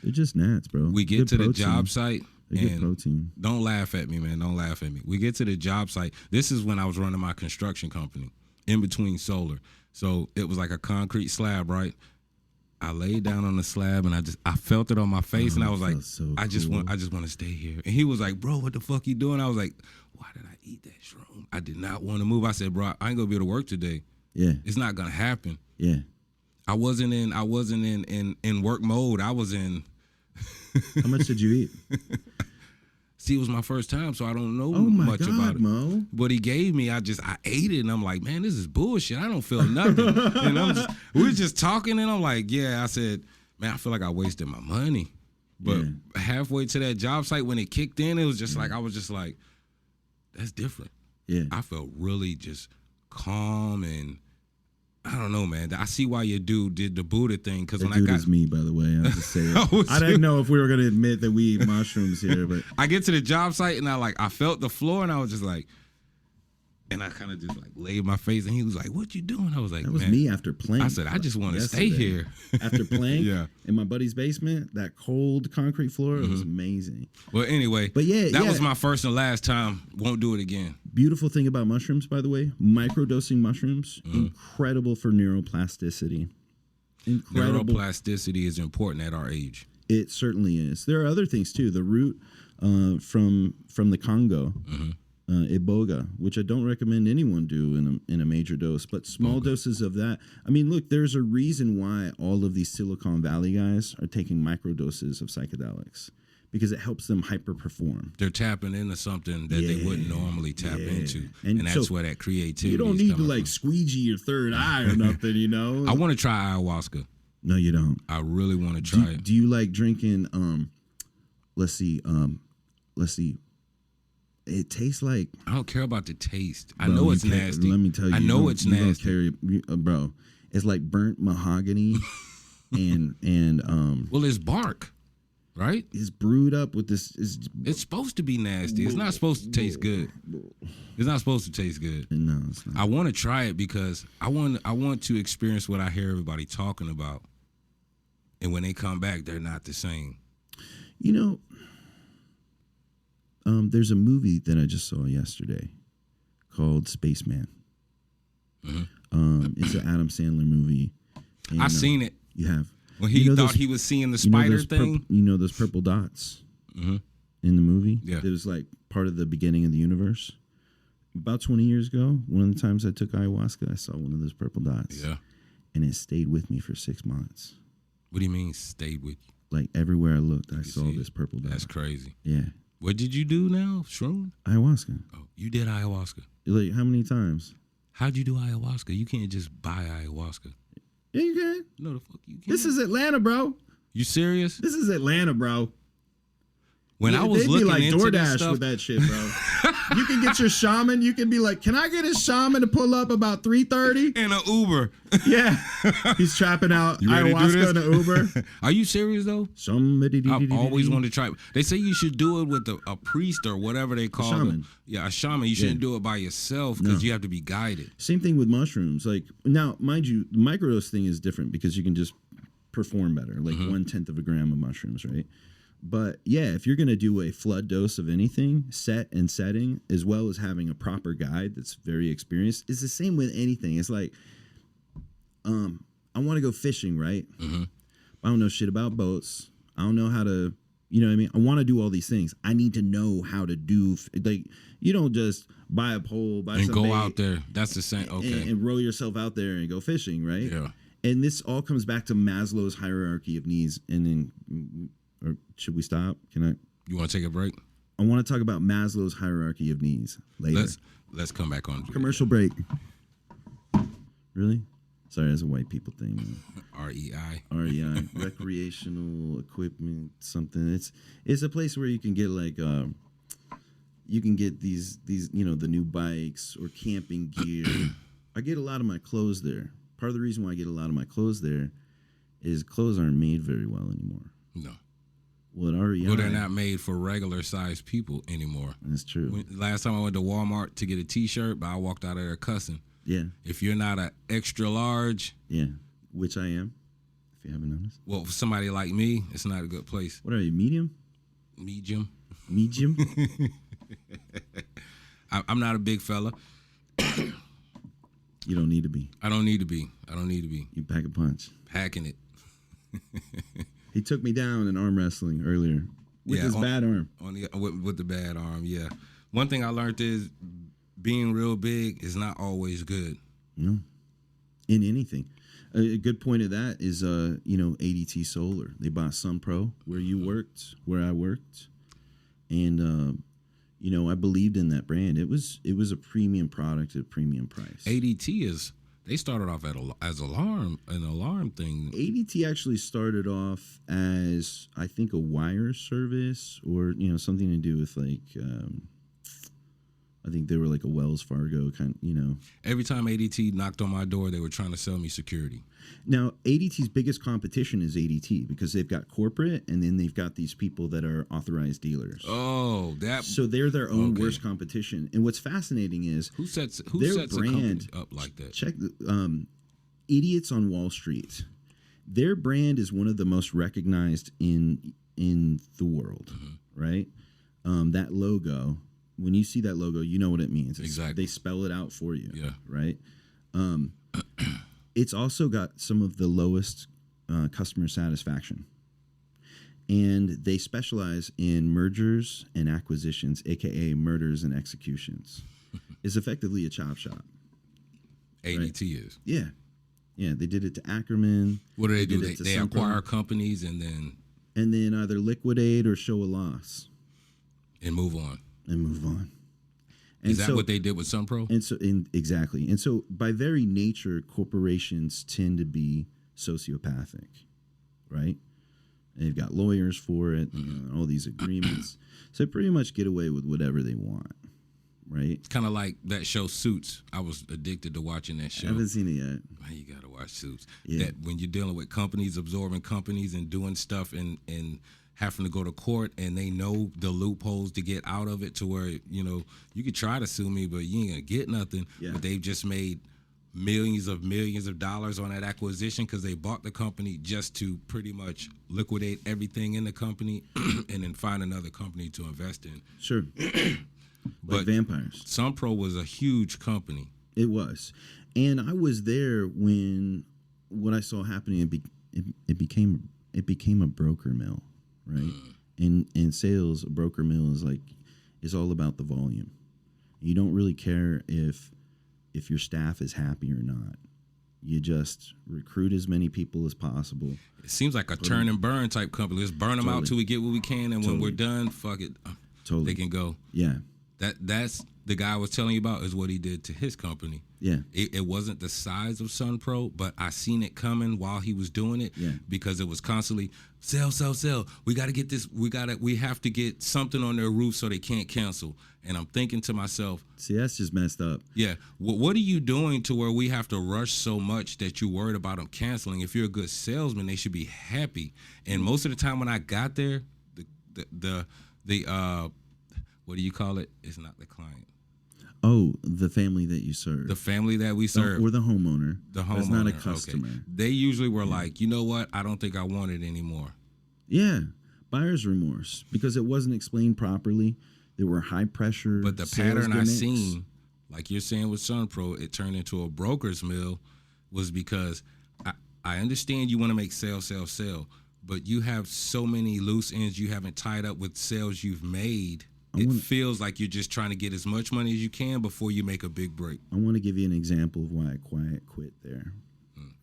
They're just gnats, bro. We get to the job site. They get protein. Don't laugh at me, man. Don't laugh at me. We get to the job site. This is when I was running my construction company, in between solar. So it was like a concrete slab, right? I laid down on the slab and I felt it on my face, and I was like, I just want to stay here. And he was like, bro, what the fuck you doing? I was like, why did I eat that shroom? I did not want to move. I said, bro, I ain't gonna be able to work today. Yeah. It's not gonna happen. Yeah. I wasn't in work mode. I was in. How much did you eat? See, it was my first time, so I don't know much about it. Mo. What he gave me, I ate it, and I'm like, man, this is bullshit. I don't feel nothing. And we was just talking, and I'm like, yeah. I said, man, I feel like I wasted my money. But halfway to that job site, when it kicked in, it was just like, I was just like, that's different. Yeah. I felt really just calm, and I don't know, man. I see why your dude did the Buddha thing, because when I got is me, by the way. I'll just say it. I didn't know if we were going to admit that we eat mushrooms here, but I get to the job site and I felt the floor, and I was just like, and I kind of just like laid my face, and he was like, "What you doing?" I was like, that was man. me after playing. I said, I just want to stay here. After playing Yeah. in my buddy's basement, that cold concrete floor, it was amazing. Well, anyway, but that was my first and last time. Won't do it again. Beautiful thing about mushrooms, by the way, microdosing mushrooms, incredible for neuroplasticity. Incredible. Neuroplasticity is important at our age. It certainly is. There are other things too. The root from the Congo. Iboga, which I don't recommend anyone do in a major dose, but small doses of that. I mean, look, there's a reason why all of these Silicon Valley guys are taking microdoses of psychedelics, because it helps them hyper-perform. They're tapping into something that they wouldn't normally tap into, and that's where that creativity you don't need to from. Squeegee your third eye or nothing, you know? I want to try ayahuasca. No, you don't. I really want to try it. Do you like drinking, let's see, it tastes like... I don't care about the taste. I know it's nasty. Let me tell you. I know it's nasty. Bro, it's like burnt mahogany and well, it's bark, right? It's brewed up with this... It's supposed to be nasty. It's not supposed to taste good. It's not supposed to taste good. No, it's not. I want to try it because I want to experience what I hear everybody talking about. And when they come back, they're not the same. You know... there's a movie that I just saw yesterday called Spaceman. It's an Adam Sandler movie. And, I've seen it. You have. When he thought he was seeing the spider thing. You know those purple dots in the movie? Yeah. It was like part of the beginning of the universe. About 20 years ago, one of the times I took ayahuasca, I saw one of those purple dots. Yeah. And it stayed with me for 6 months. What do you mean stayed with you? Like everywhere I looked, I saw this purple dot. That's crazy. Yeah. What did you do now? Shroom? Ayahuasca. Oh, you did ayahuasca. Like how many times? How'd you do ayahuasca? You can't just buy ayahuasca. Yeah, you can. No, the fuck you can't. This is Atlanta, bro. You serious? This is Atlanta, bro. When I was looking like into DoorDash this stuff, with that shit, bro. You can get your shaman. You can be like, can I get a shaman to pull up about 3:30? in an Uber. Yeah, he's trapping out You ready to do ayahuasca in an Uber. Are you serious though? I've always wanted to try it. They say you should do it with a priest or whatever they call shaman. it. Yeah, a shaman. You shouldn't do it by yourself because you have to be guided. Same thing with mushrooms. Like now, mind you, the microdose thing is different because you can just perform better, like 1/10 of a gram of mushrooms, right? But yeah, if you're going to do a flood dose of anything, set and setting, as well as having a proper guide that's very experienced, it's the same with anything. It's like, I want to go fishing, right? I don't know shit about boats. I don't know how to, you know what I mean? I want to do all these things. I need to know how to do, like, you don't just buy a pole, buy and some go bait, out there. That's the same. Okay. And roll yourself out there and go fishing, right? Yeah. And this all comes back to Maslow's hierarchy of needs. And then, or should we stop? You want to take a break? I want to talk about Maslow's hierarchy of needs later. Let's come back on. Commercial break. Really? Sorry, that's a white people thing. REI. REI. Recreational equipment, something. It's a place where you can get like you can get these the new bikes or camping gear. I get a lot of my clothes there. Part of the reason why I get a lot of my clothes there is clothes aren't made very well anymore. No. Well, at REI, Well, they're not made for regular sized people anymore. That's true. Last time I went to Walmart to get a T-shirt, but I walked out of there cussing. Yeah. If you're not an extra large, yeah, which I am, if you haven't noticed. well, for somebody like me, it's not a good place. What are you, medium? Medium. Medium? I'm not a big fella. You don't need to be. I don't need to be. You pack a punch. Packing it. He took me down in arm wrestling earlier with his bad arm. With the bad arm, yeah. One thing I learned is being real big is not always good. No, in anything. A good point of that is, ADT Solar. They bought SunPro where you worked, where I worked, and I believed in that brand. It was a premium product at a premium price. ADT They started off as an alarm thing. ADT actually started off as, I think, a wire service, or something to do with like. I think they were like a Wells Fargo kind. Every time ADT knocked on my door, they were trying to sell me security. Now, ADT's biggest competition is ADT because they've got corporate, and then they've got these people that are authorized dealers. Oh, so they're their own worst competition. And what's fascinating is who sets brand, a company up like that? Check Idiots on Wall Street. Their brand is one of the most recognized in the world, right? That logo. When you see that logo, you know what it means. Exactly. They spell it out for you. Yeah. Right. It's also got some of the lowest customer satisfaction, and they specialize in mergers and acquisitions, aka murders and executions. It's effectively a chop shop. ADT right? is. Yeah. They did it to Ackerman. What do they do? They acquire companies and then either liquidate or show a loss and move on. And Is that what they did with Sunpro? Exactly. And so by very nature, corporations tend to be sociopathic, right? And they've got lawyers for it, all these agreements. So they pretty much get away with whatever they want, right? It's kind of like that show Suits. I was addicted to watching that show. I haven't seen it yet. Man, you got to watch Suits. Yeah. That when you're dealing with companies absorbing companies and doing stuff and having to go to court, and they know the loopholes to get out of it, to where you could try to sue me, but you ain't gonna get nothing. Yeah. But they've just made millions of dollars on that acquisition because they bought the company just to pretty much liquidate everything in the company and then find another company to invest in. Sure. But like vampires. Sunpro was a huge company. It was, and I was there when what I saw happening. It became a broker mill. Right. In sales, a broker mill is all about the volume. You don't really care if your staff is happy or not. You just recruit as many people as possible. It seems like a turn and burn type company. Let's burn them out till we get what we can, and when we're done, fuck it, they can go. Yeah. That's the guy I was telling you about, is what he did to his company. Yeah. It wasn't the size of Sunpro, but I seen it coming while he was doing it. Yeah. Because it was constantly sell. We got to get this. We have to get something on their roof so they can't cancel. And I'm thinking to myself, see, that's just messed up. Yeah. What are you doing to where we have to rush so much that you're worried about them canceling? If you're a good salesman, they should be happy. And most of the time when I got there, the what do you call it? It's not the client. Oh, the family that you serve. The family that we serve. Or the homeowner. The homeowner. That's not a customer. Okay. They usually were like, you know what? I don't think I want it anymore. Yeah. Buyer's remorse. Because it wasn't explained properly. There were high pressure. But the pattern I seen, like you're saying with Sunpro, it turned into a broker's mill, was because I understand you want to make sell, but you have so many loose ends you haven't tied up with sales you've made. It feels like you're just trying to get as much money as you can before you make a big break. I want to give you an example of why I quit there,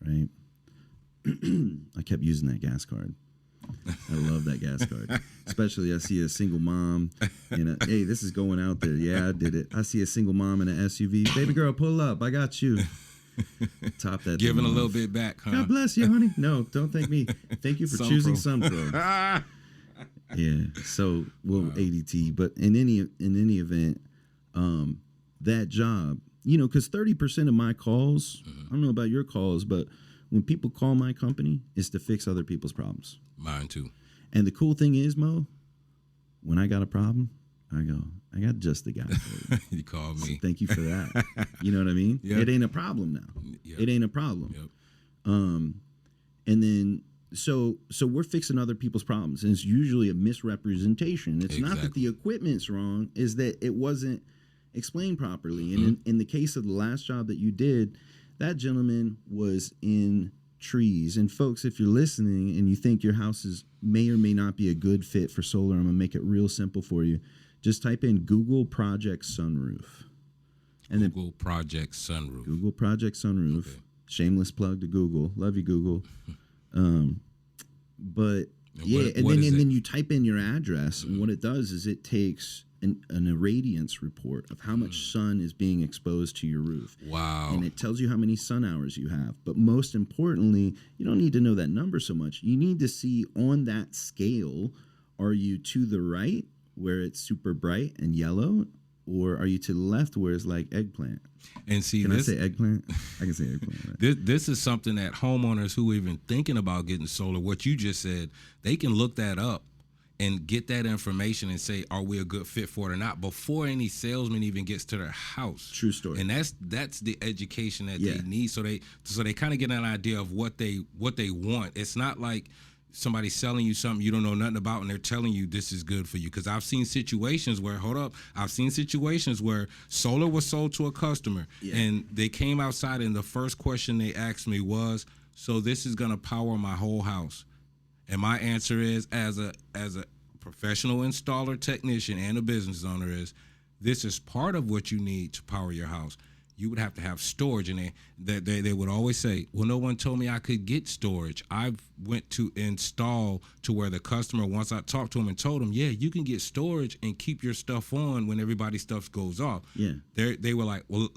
right? I kept using that gas card. I love that gas card. Especially I see a single mom and hey, this is going out there. Yeah, I did it. I see a single mom in an SUV. Baby girl, pull up. I got you. Top that. Giving a little bit back, huh? God bless you, honey. No, don't thank me. Thank you for choosing Sunpro. Yeah. So, ADT, but in any event, that job, because 30% of my calls, I don't know about your calls, but when people call my company, it's to fix other people's problems. Mine too. And the cool thing is, Mo, when I got a problem, I go, I got just the guy for it. You called me. So thank you for that. You know what I mean? Yep. It ain't a problem now. Yep. It ain't a problem. Yep. And then so we're fixing other people's problems, and it's usually a misrepresentation. It's not that the equipment's wrong, is that it wasn't explained properly. And in the case of the last job that you did, that gentleman was in trees. And folks, if you're listening and you think your house may or may not be a good fit for solar, I'm gonna make it real simple for you. Just type in Google Project Sunroof. And Google Project Sunroof. Google Project Sunroof. Okay. Shameless plug to Google. Love you, Google. But and then you type in your address, and what it does is it takes an irradiance report of how much sun is being exposed to your roof. Wow. And it tells you how many sun hours you have. But most importantly, you don't need to know that number so much. You need to see on that scale, are you to the right where it's super bright and yellow, or are you to the left where it's like eggplant? And see, I say eggplant? I can say eggplant. Right? This is something that homeowners who are even thinking about getting solar, what you just said, they can look that up and get that information and say, are we a good fit for it or not, before any salesman even gets to their house. True story. And that's the education that they need. So they kind of get an idea of what they want. It's not like somebody's selling you something you don't know nothing about and they're telling you this is good for you. Because I've seen situations where, solar was sold to a customer and they came outside and the first question they asked me was, so this is going to power my whole house? And my answer is, as a professional installer, technician, and a business owner, is this is part of what you need to power your house. You would have to have storage, and they would always say, well, no one told me I could get storage. I went to install to where the customer, once I talked to him and told him, yeah, you can get storage and keep your stuff on when everybody's stuff goes off. Yeah. They were like, well,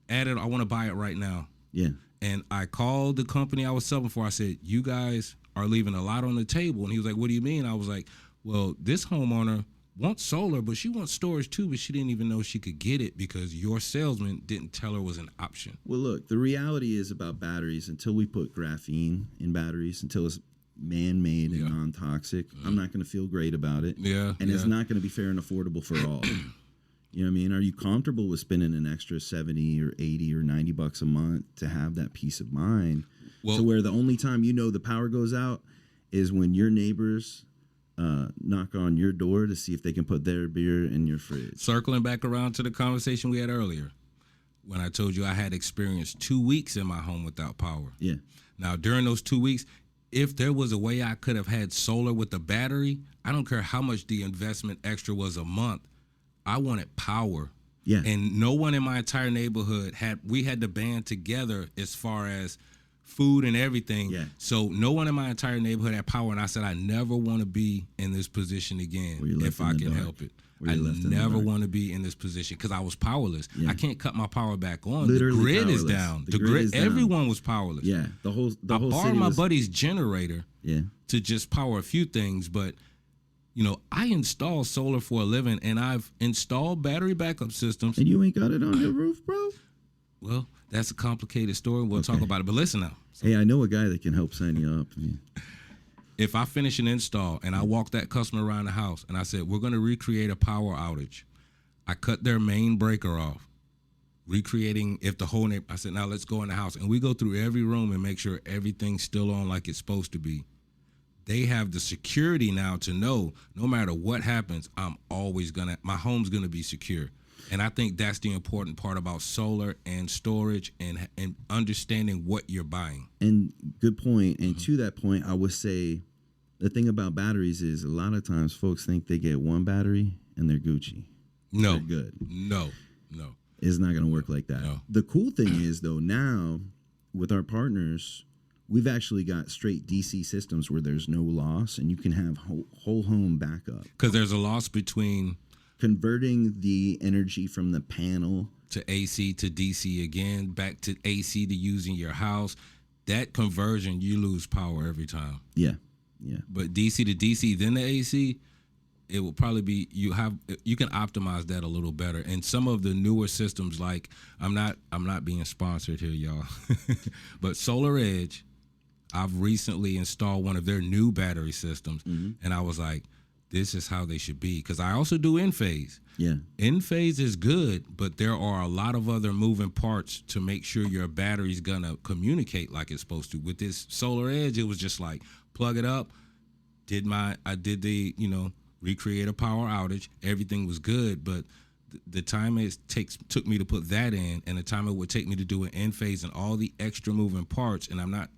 add it. I want to buy it right now. Yeah. And I called the company I was selling for. I said, you guys are leaving a lot on the table. And he was like, what do you mean? I was like, well, this homeowner wants solar, but she wants storage too, but she didn't even know she could get it because your salesman didn't tell her it was an option. Well, look, the reality is about batteries, until we put graphene in batteries, until it's man-made and non-toxic, I'm not going to feel great about it. Yeah. And it's not going to be fair and affordable for all. You know what I mean? Are you comfortable with spending an extra 70 or 80 or 90 bucks a month to have that peace of mind? Well, to where the only time you know the power goes out is when your neighbors knock on your door to see if they can put their beer in your fridge. Circling back around to the conversation we had earlier, when I told you I had experienced 2 weeks in my home without power. Yeah. Now, during those 2 weeks, if there was a way I could have had solar with a battery, I don't care how much the investment extra was a month, I wanted power. Yeah. And no one in my entire neighborhood had to band together as far as food and everything. Yeah. So no one in my entire neighborhood had power, and I said I never want to be in this position again if I can help it. I never want to be in this position because I was powerless. Yeah. I can't cut my power back on. Literally the grid powerless. Is down. The grid is down. Everyone was powerless. Yeah, the whole I borrowed my buddy's generator to just power a few things, but I install solar for a living, and I've installed battery backup systems. And you ain't got it on your roof, bro? Well, that's a complicated story. We'll talk about it. But listen now. Hey, I know a guy that can help sign you up. If I finish an install and I walk that customer around the house and I said, we're going to recreate a power outage, I cut their main breaker off, recreating if the whole neighborhood, I said, now let's go in the house. And we go through every room and make sure everything's still on like it's supposed to be. They have the security now to know no matter what happens, my home's going to be secure. And I think that's the important part about solar and storage and understanding what you're buying. And good point. And to that point, I would say the thing about batteries is a lot of times folks think they get one battery and they're Gucci. No. They're good. No. It's not going to work like that. No. The cool thing is, though, now with our partners, we've actually got straight DC systems where there's no loss and you can have whole home backup. Because there's a loss between converting the energy from the panel to AC to DC again, back to AC to using your house. That conversion, you lose power every time. Yeah. But DC to DC, then the AC, it will probably be you can optimize that a little better. And some of the newer systems, like I'm not being sponsored here, y'all, but Solar Edge, I've recently installed one of their new battery systems, and I was like, this is how they should be. Because I also do in-phase. Yeah. In-phase is good, but there are a lot of other moving parts to make sure your battery's going to communicate like it's supposed to. With this Solar Edge, it was just like, plug it up, I did the, recreate a power outage. Everything was good, but the time took me to put that in, and the time it would take me to do an in-phase and all the extra moving parts, and I'm not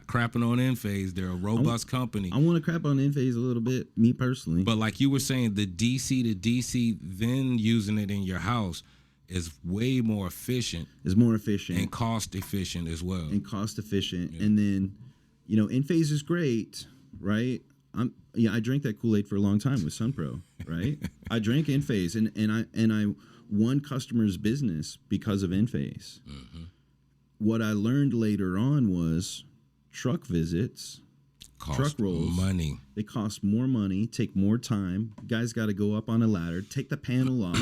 crapping on Enphase. They're a robust company. I want to crap on Enphase a little bit, me personally. But like you were saying, the DC to DC, then using it in your house is way more efficient. It's more efficient. And cost efficient as well. Yeah. And then, Enphase is great, right? I drank that Kool-Aid for a long time with SunPro, right? I drank Enphase, and I won customers' business because of Enphase. Mm-hmm. What I learned later on was truck visits, truck rolls, money. They cost more money, take more time. Guys got to go up on a ladder, take the panel off,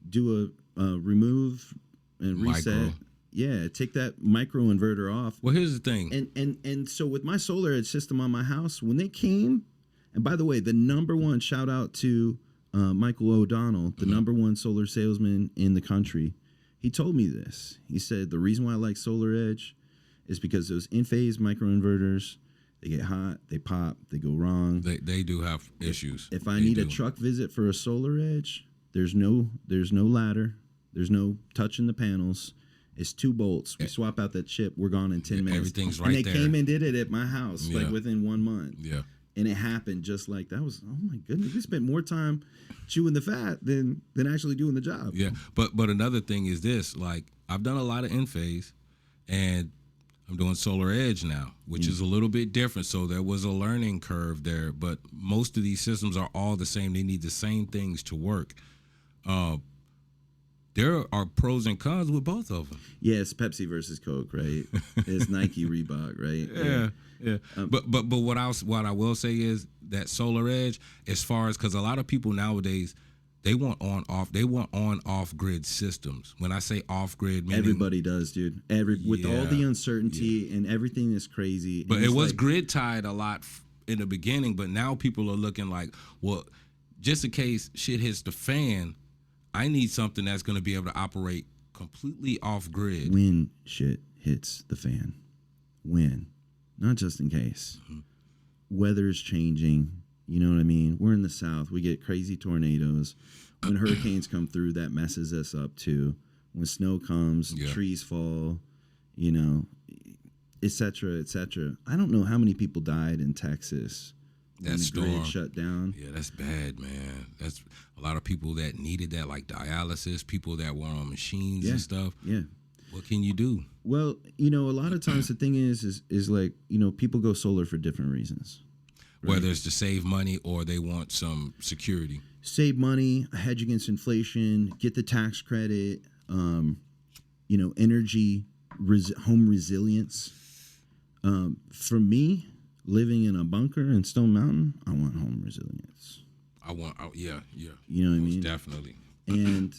do a remove and reset. Micro. Yeah, take that micro inverter off. Well, here's the thing. And so with my solar edge system on my house, when they came, and by the way, the number one shout out to Michael O'Donnell, the number one solar salesman in the country. He told me this. He said the reason why I like Solar Edge is because those in-phase microinverters, they get hot, they pop, they go wrong. They do have issues. If I need a truck visit for a Solar Edge, there's no ladder, there's no touching the panels. It's 2 bolts. We swap out that chip. We're gone in 10 minutes. Everything's right there. And they came and did it at my house, like within 1 month. Yeah. And it happened just like that. Was, oh my goodness, we spent more time chewing the fat than actually doing the job. Yeah, but another thing is this: like I've done a lot of Enphase, and I'm doing Solar Edge now, which is a little bit different. So there was a learning curve there, but most of these systems are all the same. They need the same things to work. There are pros and cons with both of them. Yeah, it's Pepsi versus Coke, right? It's Nike, Reebok, right? Yeah. But what I will say is that Solar Edge, as far as, because a lot of people nowadays, they want on off grid systems. When I say off grid, meaning everybody does, dude. With all the uncertainty and everything is crazy. But it was grid tied a lot in the beginning, but now people are looking like, well, just in case shit hits the fan, I need something that's going to be able to operate completely off grid. When shit hits the fan. When. Not just in case. Mm-hmm. Weather's changing. You know what I mean? We're in the South. We get crazy tornadoes. When hurricanes come through, that messes us up too. When snow comes, trees fall, you know, et cetera, et cetera. I don't know how many people died in Texas. That storm grid shut down. Yeah, that's bad, man. That's a lot of people that needed that, like dialysis, people that were on machines and stuff. Yeah. What can you do? Well, you know, a lot of times the thing is like, you know, people go solar for different reasons. Right? Whether it's to save money or they want some security. Save money, hedge against inflation, get the tax credit, you know, energy, home resilience. For me, living in a bunker in Stone Mountain, I want home resilience. Yeah. You know what I mean? Definitely. And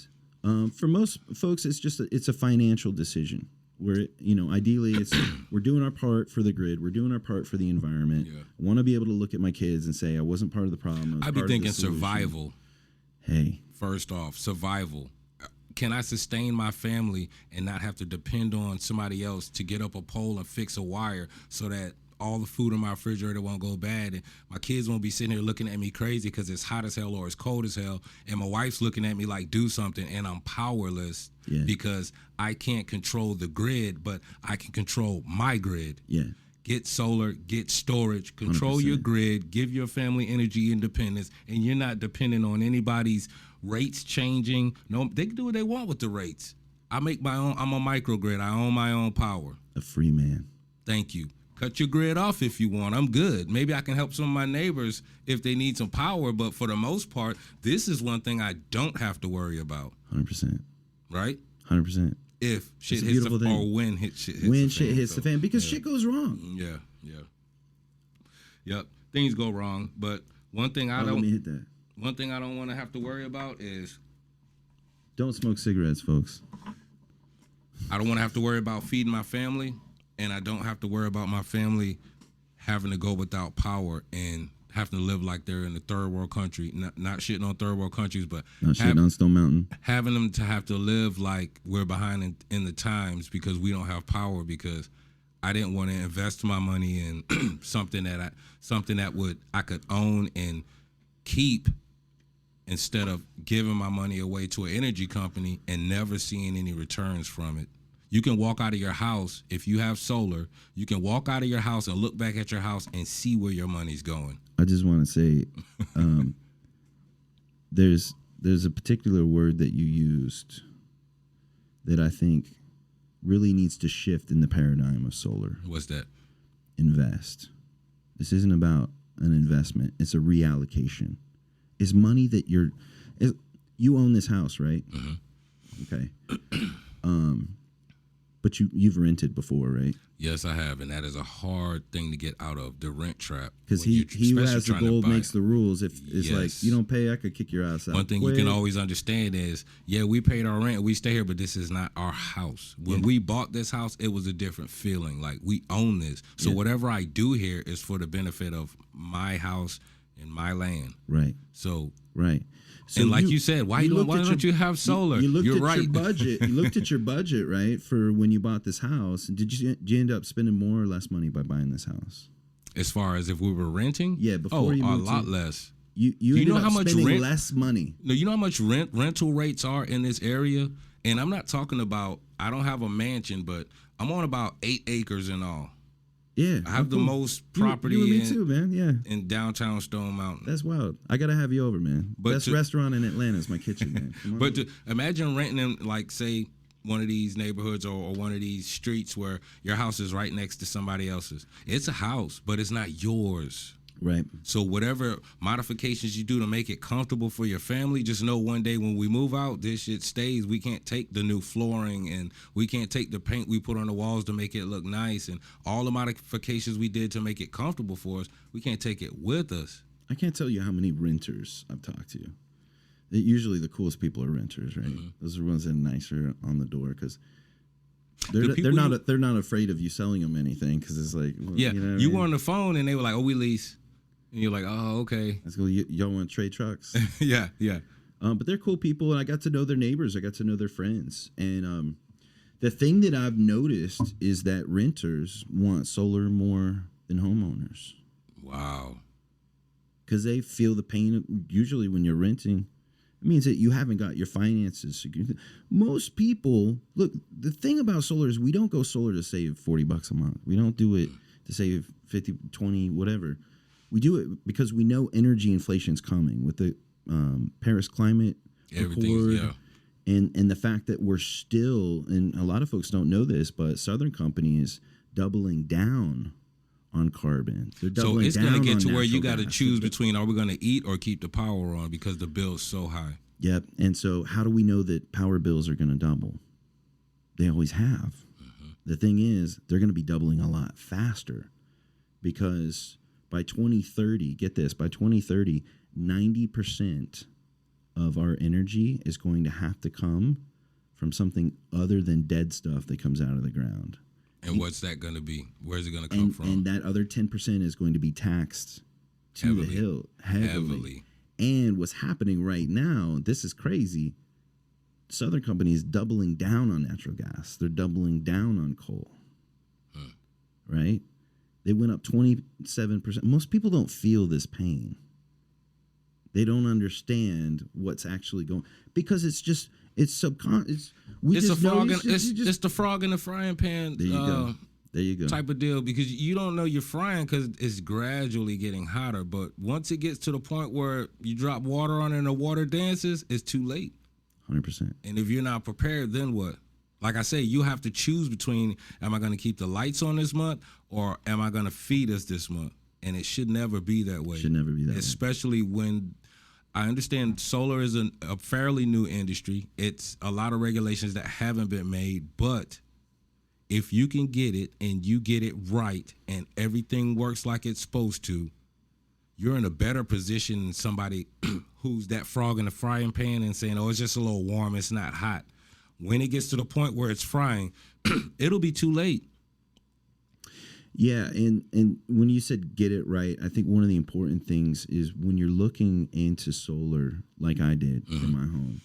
for most folks, it's a financial decision. Where, you know, ideally we're doing our part for the grid, we're doing our part for the environment. Yeah. I want to be able to look at my kids and say I wasn't part of the problem. I'd be thinking survival. Hey, first off, survival. Can I sustain my family and not have to depend on somebody else to get up a pole and fix a wire so that all the food in my refrigerator won't go bad and my kids won't be sitting here looking at me crazy because it's hot as hell or it's cold as hell and my wife's looking at me like do something and I'm powerless because I can't control the grid, but I can control my grid. Yeah. Get solar, get storage, control 100%. Your grid, give your family energy independence, and you're not dependent on anybody's rates changing. No, they can do what they want with the rates. I make my own. I'm a microgrid. I own my own power. A free man. Thank you. Cut your grid off if you want. I'm good. Maybe I can help some of my neighbors if they need some power, but for the most part, this is one thing I don't have to worry about. 100%. Right? 100%. If shit hits the fan, or when shit hits the fan, because shit goes wrong. Yeah. Yep. Things go wrong, but one thing I let me hit that. One thing I don't want to have to worry about is don't smoke cigarettes, folks. I don't want to have to worry about feeding my family, and I don't have to worry about my family having to go without power and having to live like they're in a third world country. Not shitting on third world countries, but not shitting on Stone Mountain. Having them to have to live like we're behind in the times because we don't have power, because I didn't want to invest my money in something that I could own and keep, instead of giving my money away to an energy company and never seeing any returns from it. You can walk out of your house, if you have solar, you can walk out of your house and look back at your house and see where your money's going. I just want to say there's a particular word that you used that I think really needs to shift in the paradigm of solar. What's that? Invest. This isn't about an investment. It's a reallocation. It's money that you own this house, right? Mm-hmm. Okay. But you've rented before, right? Yes, I have, and that is a hard thing to get out of, the rent trap. Because he who has the gold makes the rules. If it's Yes. like you don't pay, I could kick your ass out. One thing quick. you can always understand is, yeah, we paid our rent, we stay here, but this is not our house. When we bought this house, it was a different feeling. Like, we own this. So whatever I do here is for the benefit of my house and my land. Right. So right. So and like you said, why don't you have solar? You looked You're at right. your budget. You looked at your budget, right, for when you bought this house. Did you end up spending more or less money by buying this house? As far as if we were renting? Yeah, before you moved a lot less. You know ended how up much spending less money. No, you know how much rental rates are in this area? And I'm not talking about, I don't have a mansion, but I'm on about 8 acres in all. Yeah. I have the most property you and me too, man. Yeah. in downtown Stone Mountain. That's wild. I got to have you over, man. Best restaurant in Atlanta is my kitchen, man. Come on. But imagine renting in, like, say, one of these neighborhoods or one of these streets where your house is right next to somebody else's. It's a house, but it's not yours. Right. So whatever modifications you do to make it comfortable for your family, just know one day when we move out, this shit stays. We can't take the new flooring and we can't take the paint we put on the walls to make it look nice and all the modifications we did to make it comfortable for us. We can't take it with us. I can't tell you how many renters I've talked to. Usually the coolest people are renters, right? Mm-hmm. Those are the ones that are nicer on the door because they're not afraid of you selling them anything because it's like, well, yeah, you were on the phone and they were like, "Oh, we lease," and you're like, "Oh, okay." Let's go. Y'all want to trade trucks? yeah. But they're cool people, and I got to know their neighbors. I got to know their friends, and the thing that I've noticed is that renters want solar more than homeowners. Wow. Because they feel the pain. Usually, when you're renting, it means that you haven't got your finances secured. Most people, look, the thing about solar is we don't go solar to save $40 a month. We don't do it to save 50, 20, whatever. We do it because we know energy inflation is coming with the Paris climate accord, and the fact that we're still, and a lot of folks don't know this, but Southern Company is doubling down on carbon. So it's going to get to where you got to choose between, are we going to eat or keep the power on because the bill's so high? Yep. And so how do we know that power bills are going to double? They always have. Mm-hmm. The thing is, they're going to be doubling a lot faster because by 2030, get this, by 2030, 90% of our energy is going to have to come from something other than dead stuff that comes out of the ground. And what's that going to be? Where's it going to come from? And that other 10% is going to be taxed to the hill heavily. And what's happening right now, this is crazy. Southern Company is doubling down on natural gas. They're doubling down on coal. Right? They went up 27%. Most people don't feel this pain. They don't understand what's actually going, because it's just, it's subconscious. It's the frog in the frying pan. There you go. There you go. Type of deal, because you don't know you're frying because it's gradually getting hotter. But once it gets to the point where you drop water on it and the water dances, it's too late. 100%. And if you're not prepared, then what? Like I say, you have to choose between, am I going to keep the lights on this month or am I going to feed us this month? And it should never be that way. Should never be that way. Especially when I understand solar is a fairly new industry. It's a lot of regulations that haven't been made, but if you can get it and you get it right and everything works like it's supposed to, you're in a better position than somebody who's that frog in the frying pan and saying, oh, it's just a little warm, it's not hot. When it gets to the point where it's frying, it'll be too late. Yeah, and when you said get it right, I think one of the important things is when you're looking into solar, like I did for my home,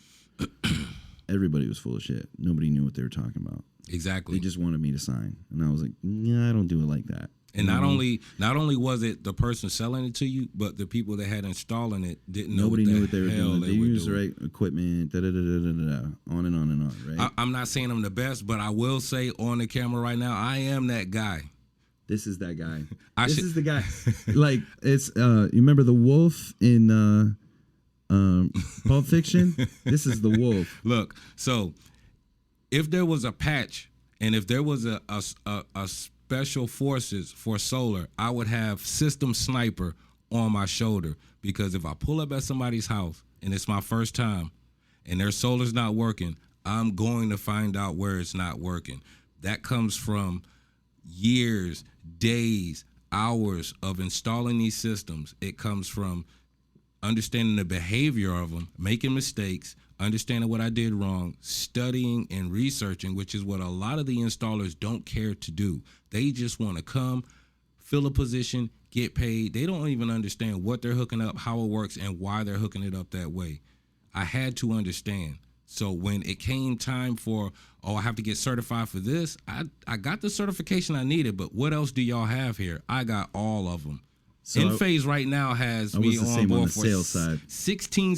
everybody was full of shit. Nobody knew what they were talking about. Exactly. They just wanted me to sign. And I was like, yeah, I don't do it like that. And not only was it the person selling it to you, but the people that had installing it didn't know Nobody knew what they were doing. They used the right equipment, on and on and on, right? I'm not saying I'm the best, but I will say on the camera right now, I am that guy. This is that guy. This is the guy. Like, it's, you remember the wolf in Pulp Fiction? This is the wolf. Look, so if there was a patch and if there was a special forces for solar, I would have System Sniper on my shoulder, because if I pull up at somebody's house and it's my first time and their solar's not working, I'm going to find out where it's not working. That comes from years, days, hours of installing these systems. It comes from understanding the behavior of them, making mistakes, understanding what I did wrong, studying and researching, which is what a lot of the installers don't care to do. They just want to come, fill a position, get paid. They don't even understand what they're hooking up, how it works, and why they're hooking it up that way. I had to understand. So when it came time for, I have to get certified for this, I got the certification I needed, but what else do y'all have here? I got all of them. So Enphase right now has me on board for sales side. 16.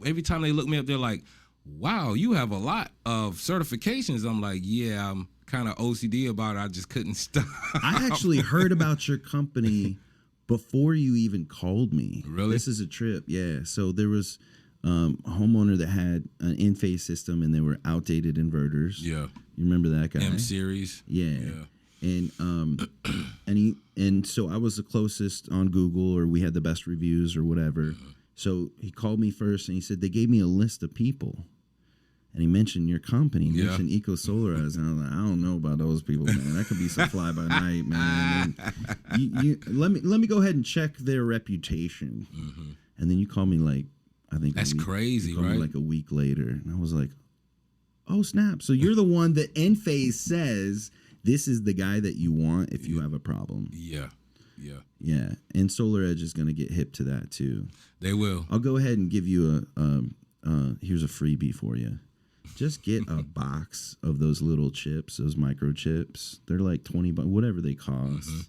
Every time they look me up, they're like, wow, you have a lot of certifications. I'm like, yeah, I'm kind of OCD about it. I just couldn't stop. I actually heard about your company before you even called me. Really? This is a trip. Yeah. So there was a homeowner that had an Enphase system and they were outdated inverters. Yeah. You remember that guy? M series. Yeah. And so I was the closest on Google, or we had the best reviews or whatever. Mm-hmm. So he called me first and he said, they gave me a list of people. And he mentioned your company. He mentioned Eco Solarize. And I was like, I don't know about those people, man. That could be some fly by night, man. Let me go ahead and check their reputation. Mm-hmm. And then you call me like, I think that's crazy, you called right? me like a week later. And I was like, oh, snap. So you're the one that Enphase says this is the guy that you want if you have a problem. Yeah. And SolarEdge is going to get hip to that too. They will. I'll go ahead and give you here's a freebie for you. Just get a box of those little chips, those microchips. They're like $20, whatever they cost. Mm-hmm.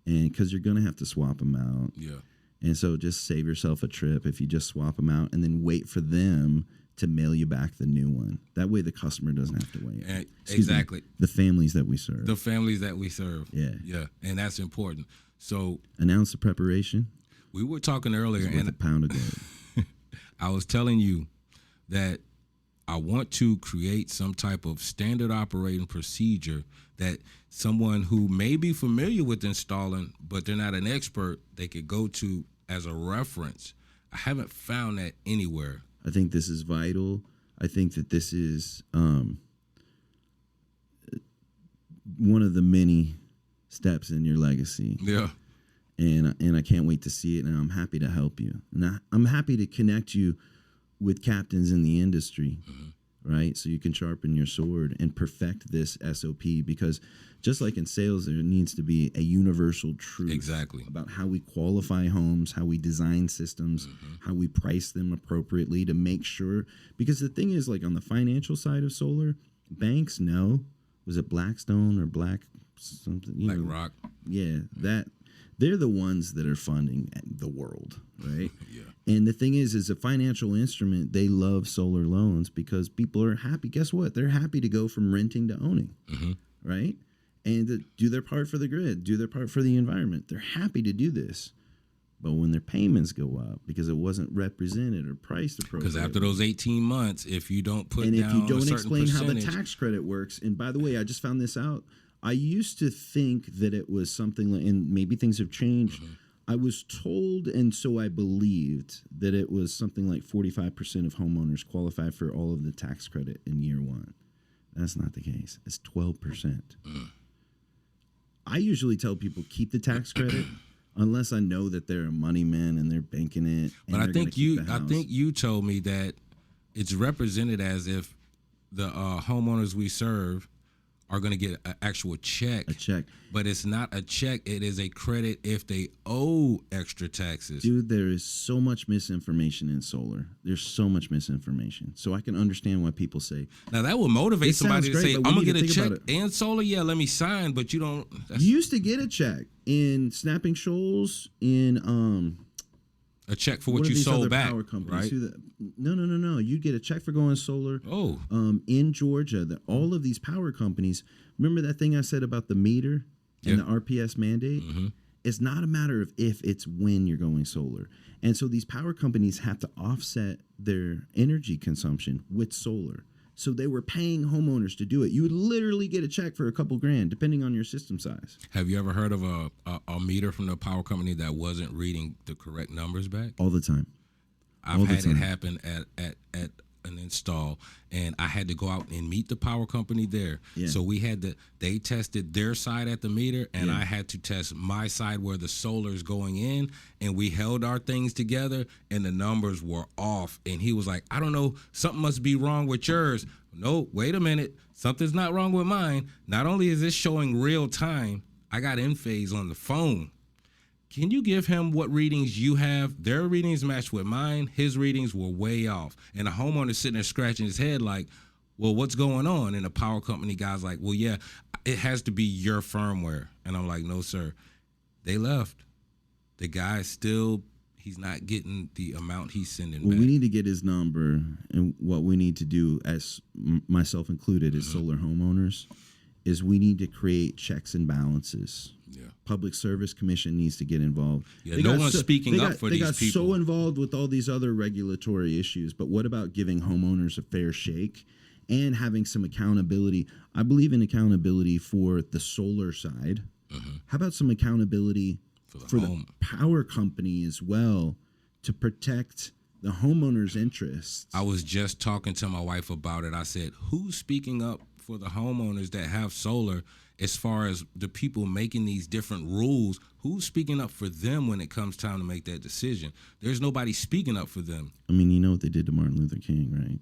And because you're going to have to swap them out. Yeah. And so just save yourself a trip if you just swap them out and then wait for them to mail you back the new one. That way the customer doesn't have to wait. Exactly. The families that we serve. Yeah. And that's important. So an ounce of preparation. We were talking earlier, and a pound of gold. I was telling you that I want to create some type of standard operating procedure that someone who may be familiar with installing, but they're not an expert, they could go to as a reference. I haven't found that anywhere. I think this is vital. I think that this is one of the many steps in your legacy. Yeah. And I can't wait to see it, and I'm happy to help you. And I'm happy to connect you with captains in the industry, right? So you can sharpen your sword and perfect this SOP, because just like in sales, there needs to be a universal truth about how we qualify homes, how we design systems, how we price them appropriately to make sure. Because the thing is, like on the financial side of solar, banks know, was it Blackstone or Black something? BlackRock. Yeah, that they're the ones that are funding the world, right? And the thing is a financial instrument, they love solar loans because people are happy. Guess what? They're happy to go from renting to owning, right? And to do their part for the grid, do their part for the environment. They're happy to do this. But when their payments go up because it wasn't represented or priced appropriately. Because after those 18 months, if you don't put down a certain percentage. And if you don't explain how the tax credit works, and by the way, I just found this out. I used to think that it was something, and maybe things have changed. I was told, and so I believed, that it was something like 45% of homeowners qualify for all of the tax credit in year one. That's not the case. It's 12%. I usually tell people keep the tax credit unless I know that they're a money man and they're banking it. But I think you told me that it's represented as if the homeowners we serve are going to get an actual check. A check. But it's not a check. It is a credit if they owe extra taxes. Dude, there is so much misinformation in solar. There's so much misinformation. So I can understand why people say. Now, that will motivate somebody to say, I'm going to get a check and solar. Yeah, let me sign. But you don't. You used to get a check in Snapping Shoals, in a check for what you sold back, right? No. You'd get a check for going solar. Oh. In Georgia, all of these power companies. Remember that thing I said about the meter and the RPS mandate? It's not a matter of if, it's when you're going solar. And so these power companies have to offset their energy consumption with solar. So they were paying homeowners to do it. You would literally get a check for a couple grand, depending on your system size. Have you ever heard of a meter from the power company that wasn't reading the correct numbers back? All the time. I've had it happen at an install, and I had to go out and meet the power company there. Yeah. So they tested their side at the meter, and I had to test my side where the solar's going in, and we held our things together, and the numbers were off. And he was like, I don't know, something must be wrong with yours. No, wait a minute, something's not wrong with mine. Not only is this showing real time, I got Enphase on the phone. Can you give him what readings you have? Their readings matched with mine. His readings were way off. And the homeowner's sitting there scratching his head like, well, what's going on? And the power company guy's like, well, yeah, it has to be your firmware. And I'm like, no, sir. They left. The guy still, he's not getting the amount he's sending back. We need to get his number. And what we need to do, as myself included, as solar homeowners, is we need to create checks and balances. Yeah. Public Service Commission needs to get involved. Yeah, no one's speaking up for these people. They got so involved with all these other regulatory issues, but what about giving homeowners a fair shake and having some accountability? I believe in accountability for the solar side. How about some accountability for the power company as well to protect the homeowner's interests? I was just talking to my wife about it. I said, who's speaking up for the homeowners that have solar? As far as the people making these different rules, who's speaking up for them when it comes time to make that decision? There's nobody speaking up for them. I mean, you know what they did to Martin Luther King, right?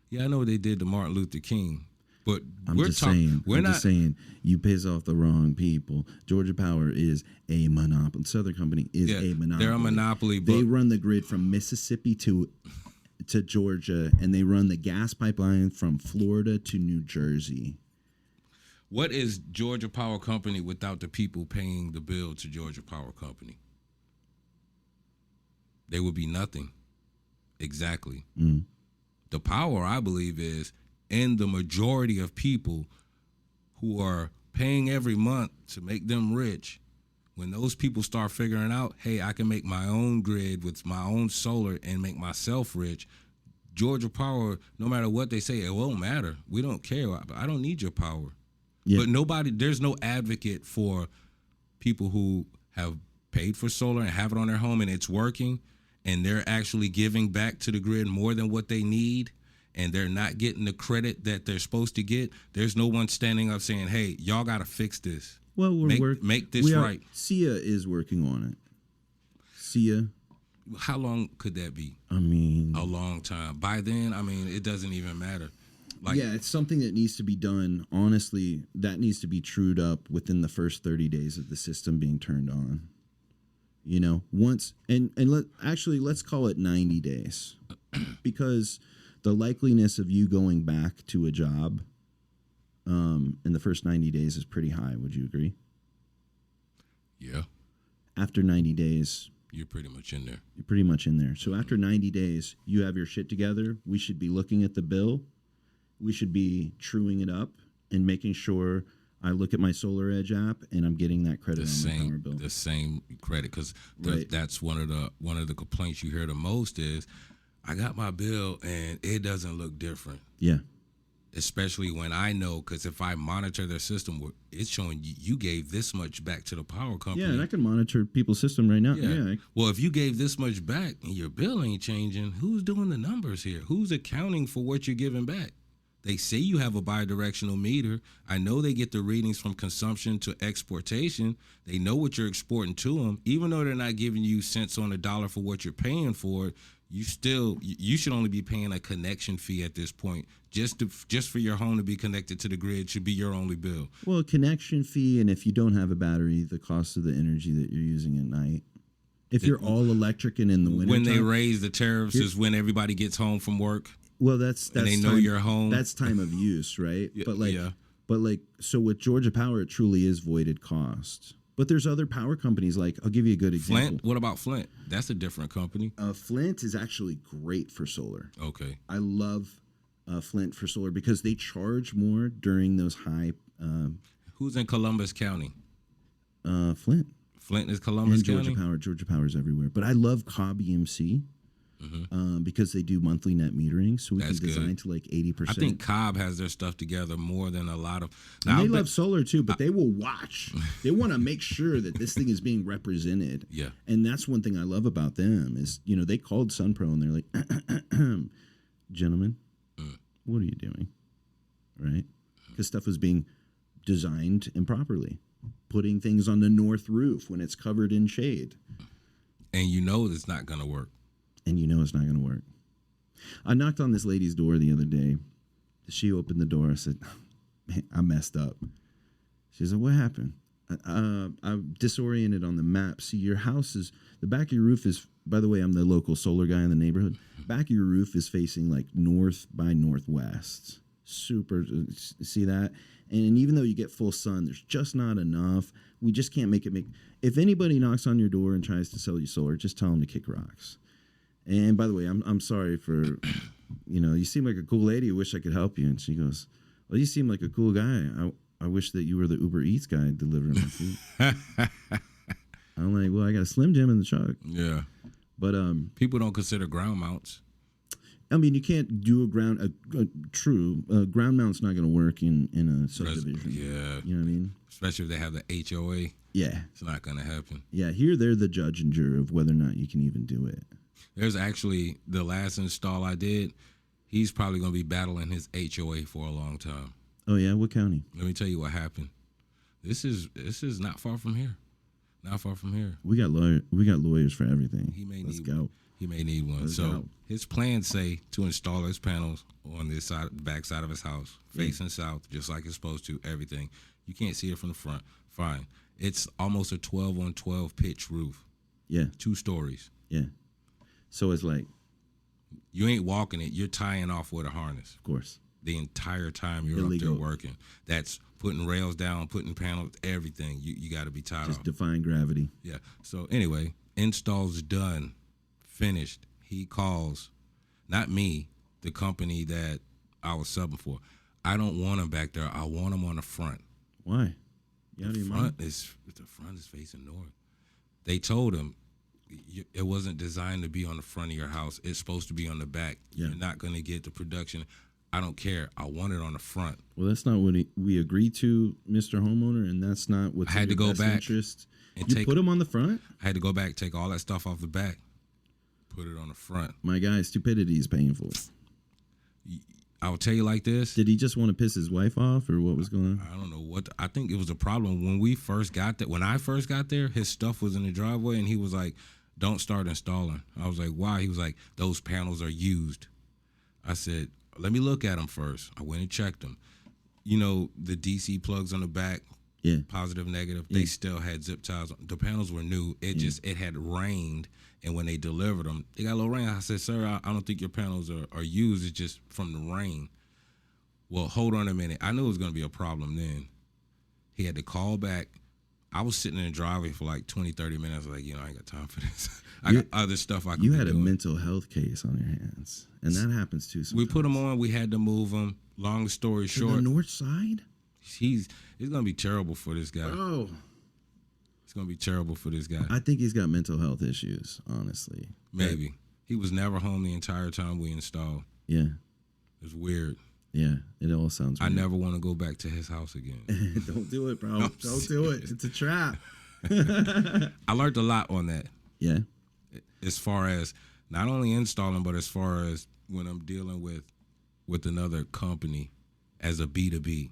Yeah, I know what they did to Martin Luther King, but I'm just saying, you piss off the wrong people. Georgia Power is a monopoly. Southern Company is a monopoly. They're a monopoly. But they run the grid from Mississippi to Georgia, and they run the gas pipeline from Florida to New Jersey. What is Georgia Power Company without the people paying the bill to Georgia Power Company? They would be nothing. Exactly. The power, I believe, is in the majority of people who are paying every month to make them rich. When those people start figuring out, hey, I can make my own grid with my own solar and make myself rich, Georgia Power, no matter what they say, it won't matter. We don't care. I don't need your power. Yeah. But there's no advocate for people who have paid for solar and have it on their home and it's working and they're actually giving back to the grid more than what they need and they're not getting the credit that they're supposed to get. There's no one standing up saying, hey, y'all got to fix this. Well, make this right. SIA is working on it. SIA. How long could that be? I mean, a long time. By then, I mean, it doesn't even matter. Yeah, it's something that needs to be done. Honestly, that needs to be trued up within the first 30 days of the system being turned on. You know, once let's call it 90 days, because the likeliness of you going back to a job in the first 90 days is pretty high. Would you agree? Yeah. After 90 days, you're pretty much in there. You're pretty much in there. So after 90 days, you have your shit together. We should be looking at the bill. We should be truing it up and making sure I look at my Solar Edge app and I'm getting that credit on my power bill. The same credit, because that's one of the complaints you hear the most is, I got my bill and it doesn't look different. Yeah. Especially when I know, because if I monitor their system, it's showing you gave this much back to the power company. Yeah, and I can monitor people's system right now. Yeah. Well, if you gave this much back and your bill ain't changing, who's doing the numbers here? Who's accounting for what you're giving back? They say you have a bidirectional meter. I know they get the readings from consumption to exportation. They know what you're exporting to them. Even though they're not giving you cents on the dollar for what you're paying for it, you should only be paying a connection fee at this point. Just for your home to be connected to the grid should be your only bill. Well, a connection fee, and if you don't have a battery, the cost of the energy that you're using at night. If you're all electric and in the winter, when they raise the tariffs is when everybody gets home from work. Well, that's and they know you're home. That's time of use, right? But so with Georgia Power, it truly is voided cost. But there's other power companies. Like, I'll give you a good example. Flint. What about Flint? That's a different company. Flint is actually great for solar. Okay. I love Flint for solar because they charge more during those high. Who's in Columbus County? Flint. Flint is Columbus and County. Georgia Power is everywhere. But I love Cobb EMC. because they do monthly net metering, so we That's can design good. to like 80%. I think Cobb has their stuff together more than a lot of. And they love solar too, but they will watch. They want to make sure that this thing is being represented. Yeah. And that's one thing I love about them is, they called SunPro and they're like, gentlemen, what are you doing? Right? Because stuff was being designed improperly. Putting things on the north roof when it's covered in shade. And it's not going to work. And it's not going to work. I knocked on this lady's door the other day. She opened the door. I said, man, I messed up. She said, what happened? I'm disoriented on the map. See, your house is, the back of your roof is, by the way, I'm the local solar guy in the neighborhood. Back of your roof is facing like north by northwest. Super, see that? And even though you get full sun, there's just not enough. We just can't make. If anybody knocks on your door and tries to sell you solar, just tell them to kick rocks. And by the way, I'm sorry for, you seem like a cool lady. I wish I could help you. And she goes, well, you seem like a cool guy. I wish that you were the Uber Eats guy delivering my food. I'm like, well, I got a Slim Jim in the truck. Yeah. But people don't consider ground mounts. I mean, you can't do a ground mount's not going to work in a subdivision. Yeah. You know what I mean? Especially if they have the HOA. Yeah. It's not going to happen. Yeah, here they're the judge and jury of whether or not you can even do it. There's actually the last install I did, he's probably going to be battling his HOA for a long time. Oh, yeah? What county? Let me tell you what happened. This is not far from here. Not far from here. We got lawyers for everything. Let's go. He may need one. So his plans say to install his panels on this side, back side of his house, facing south, just like it's supposed to. Everything. You can't see it from the front. Fine. It's almost a 12 on 12 pitch roof. Yeah. 2 stories. Yeah. So it's like you ain't walking it. You're tying off with a harness. Of course. The entire time you're up there working. That's putting rails down, putting panels, everything. You got to be tied off. Just defying gravity. Yeah. So anyway, install's done. Finished. He calls, not me, the company that I was subbing for. I don't want him back there. I want him on the front. Why? The front is facing north. They told him it wasn't designed to be on the front of your house. It's supposed to be on the back. Yeah. You're not going to get the production. I don't care. I want it on the front. Well, that's not what we agreed to, Mr. Homeowner, and that's not what's in your best interest. You put him on the front? I had to go back, take all that stuff off the back. Put it on the front. My guy, stupidity is painful. I will tell you like this. Did he just want to piss his wife off, or what was going on? I don't know what. I think it was a problem when we first got there. When I first got there, his stuff was in the driveway, and he was like, "Don't start installing." I was like, "Why?" He was like, "Those panels are used." I said, "Let me look at them first." I went and checked them. The DC plugs on the back. Yeah. Positive, negative. Yeah. They still had zip ties. The panels were new. It had rained. And when they delivered them, they got a little rain. I said, sir, I don't think your panels are used. It's just from the rain. Well, hold on a minute. I knew it was going to be a problem then. He had to call back. I was sitting in the driveway for like 20, 30 minutes. I ain't got time for this. I got other stuff I could You had doing. A mental health case on your hands. And that happens too sometimes. We put him on. We had to move him. Long story short. The north side? It's going to be terrible for this guy. Oh. It's going to be terrible for this guy. I think he's got mental health issues, honestly. Maybe. He was never home the entire time we installed. Yeah. It's weird. Yeah, it all sounds weird. I never want to go back to his house again. Don't do it, bro. Don't do it. It's a trap. I learned a lot on that. Yeah. As far as not only installing, but as far as when I'm dealing with another company as a B2B,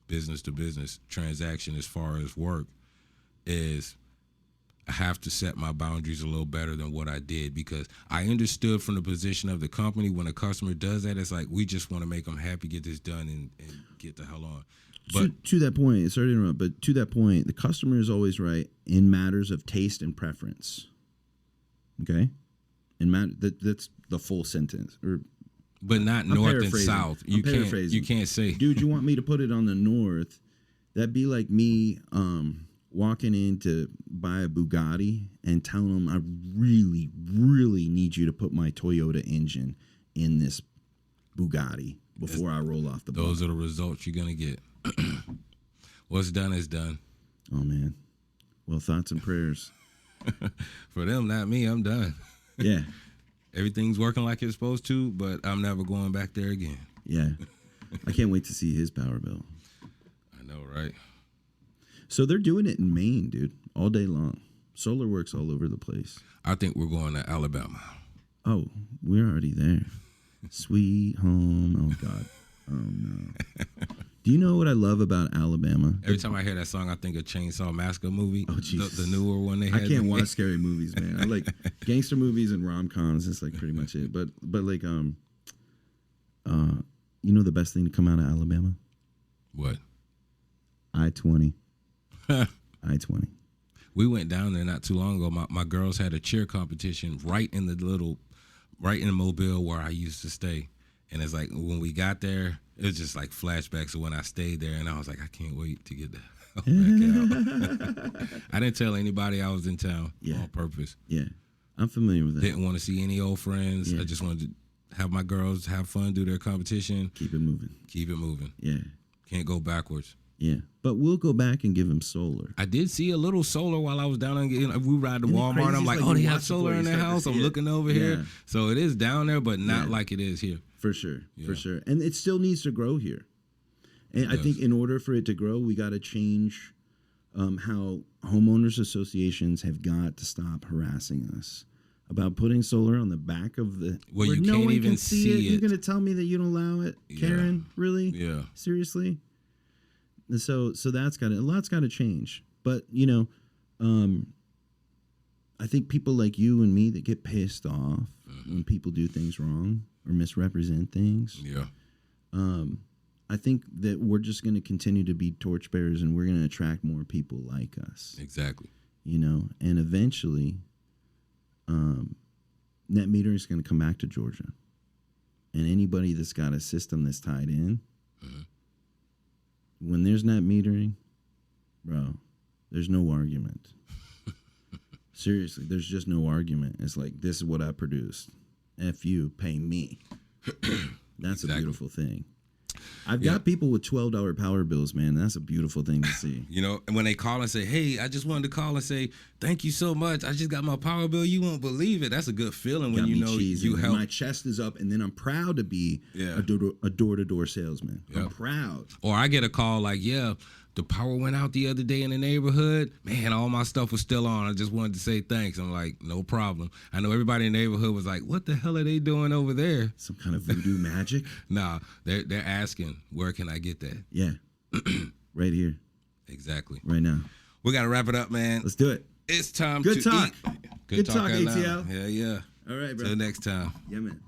business to business transaction as far as work, is I have to set my boundaries a little better than what I did, because I understood from the position of the company when a customer does that, it's like we just want to make them happy, get this done, and get the hell on. But to that point, sorry to interrupt, but to that point, the customer is always right in matters of taste and preference. Okay? That's the full sentence. But not I'm north and south. You can't say, dude, you want me to put it on the north? That'd be like me walking in to buy a Bugatti and telling them I really, really need you to put my Toyota engine in this Bugatti before I roll off the block. Those are the results you're going to get. What's done is done. Oh, man. Well, thoughts and prayers. For them, not me. I'm done. Yeah. everything's working like it's supposed to, but I'm never going back there again. Yeah. I can't wait to see his power bill. I know, right? So they're doing it in Maine, dude, all day long. Solar works all over the place. I think we're going to Alabama. Oh, we're already there. Sweet home. Oh, God. Oh, no. Do you know what I love about Alabama? Every time I hear that song, I think of Chainsaw Massacre movie. Oh, Jesus. The newer one they had. I can't watch scary movies, man. I like gangster movies and rom-coms. That's like pretty much it. But like, you know the best thing to come out of Alabama? What? I-20. I-20. We went down there not too long ago. My girls had a cheer competition right in the Mobile where I used to stay. And it's like when we got there, it was just like flashbacks of when I stayed there. And I was like, I can't wait to get back out. I didn't tell anybody I was in town on purpose. Yeah, I'm familiar with that. Didn't want to see any old friends. I just wanted to have my girls have fun, do their competition. Keep it moving. Keep it moving. Yeah. Can't go backwards. Yeah, but we'll go back and give him solar. I did see a little solar while I was down there. We ride to Walmart. I'm like, oh, they have solar in their house. I'm looking over here. So it is down there, but not like it is here. For sure, for sure. And it still needs to grow here. And I think in order for it to grow, we got to change how homeowners associations have got to stop harassing us about putting solar on the back of the... Well, you can't even see it. You're going to tell me that you don't allow it? Karen, really? Yeah. Seriously? So that's got a lot's got to change. But, you know, I think people like you and me that get pissed off when people do things wrong or misrepresent things. Yeah. I think that we're just going to continue to be torchbearers and we're going to attract more people like us. Exactly. You know, and eventually net metering is going to come back to Georgia. And anybody that's got a system that's tied in, when there's net metering, bro, there's no argument. Seriously, there's just no argument. It's like, this is what I produced. F you, pay me. That's a beautiful thing. I've got people with $12 power bills, man. That's a beautiful thing to see. You know, and when they call and say, hey, I just wanted to call and say, thank you so much. I just got my power bill. You won't believe it. That's a good feeling when you know you help. My chest is up, and then I'm proud to be a door-to-door salesman. Yep. I'm proud. Or I get a call like, yeah, the power went out the other day in the neighborhood. Man, all my stuff was still on. I just wanted to say thanks. I'm like, no problem. I know everybody in the neighborhood was like, what the hell are they doing over there? Some kind of voodoo magic? Nah, they're asking, where can I get that? Yeah, right here. Exactly. Right now. We got to wrap it up, man. Let's do it. It's time to talk. Eat. Good talk, ATL. Yeah. All right, bro. Till next time. Yeah, man.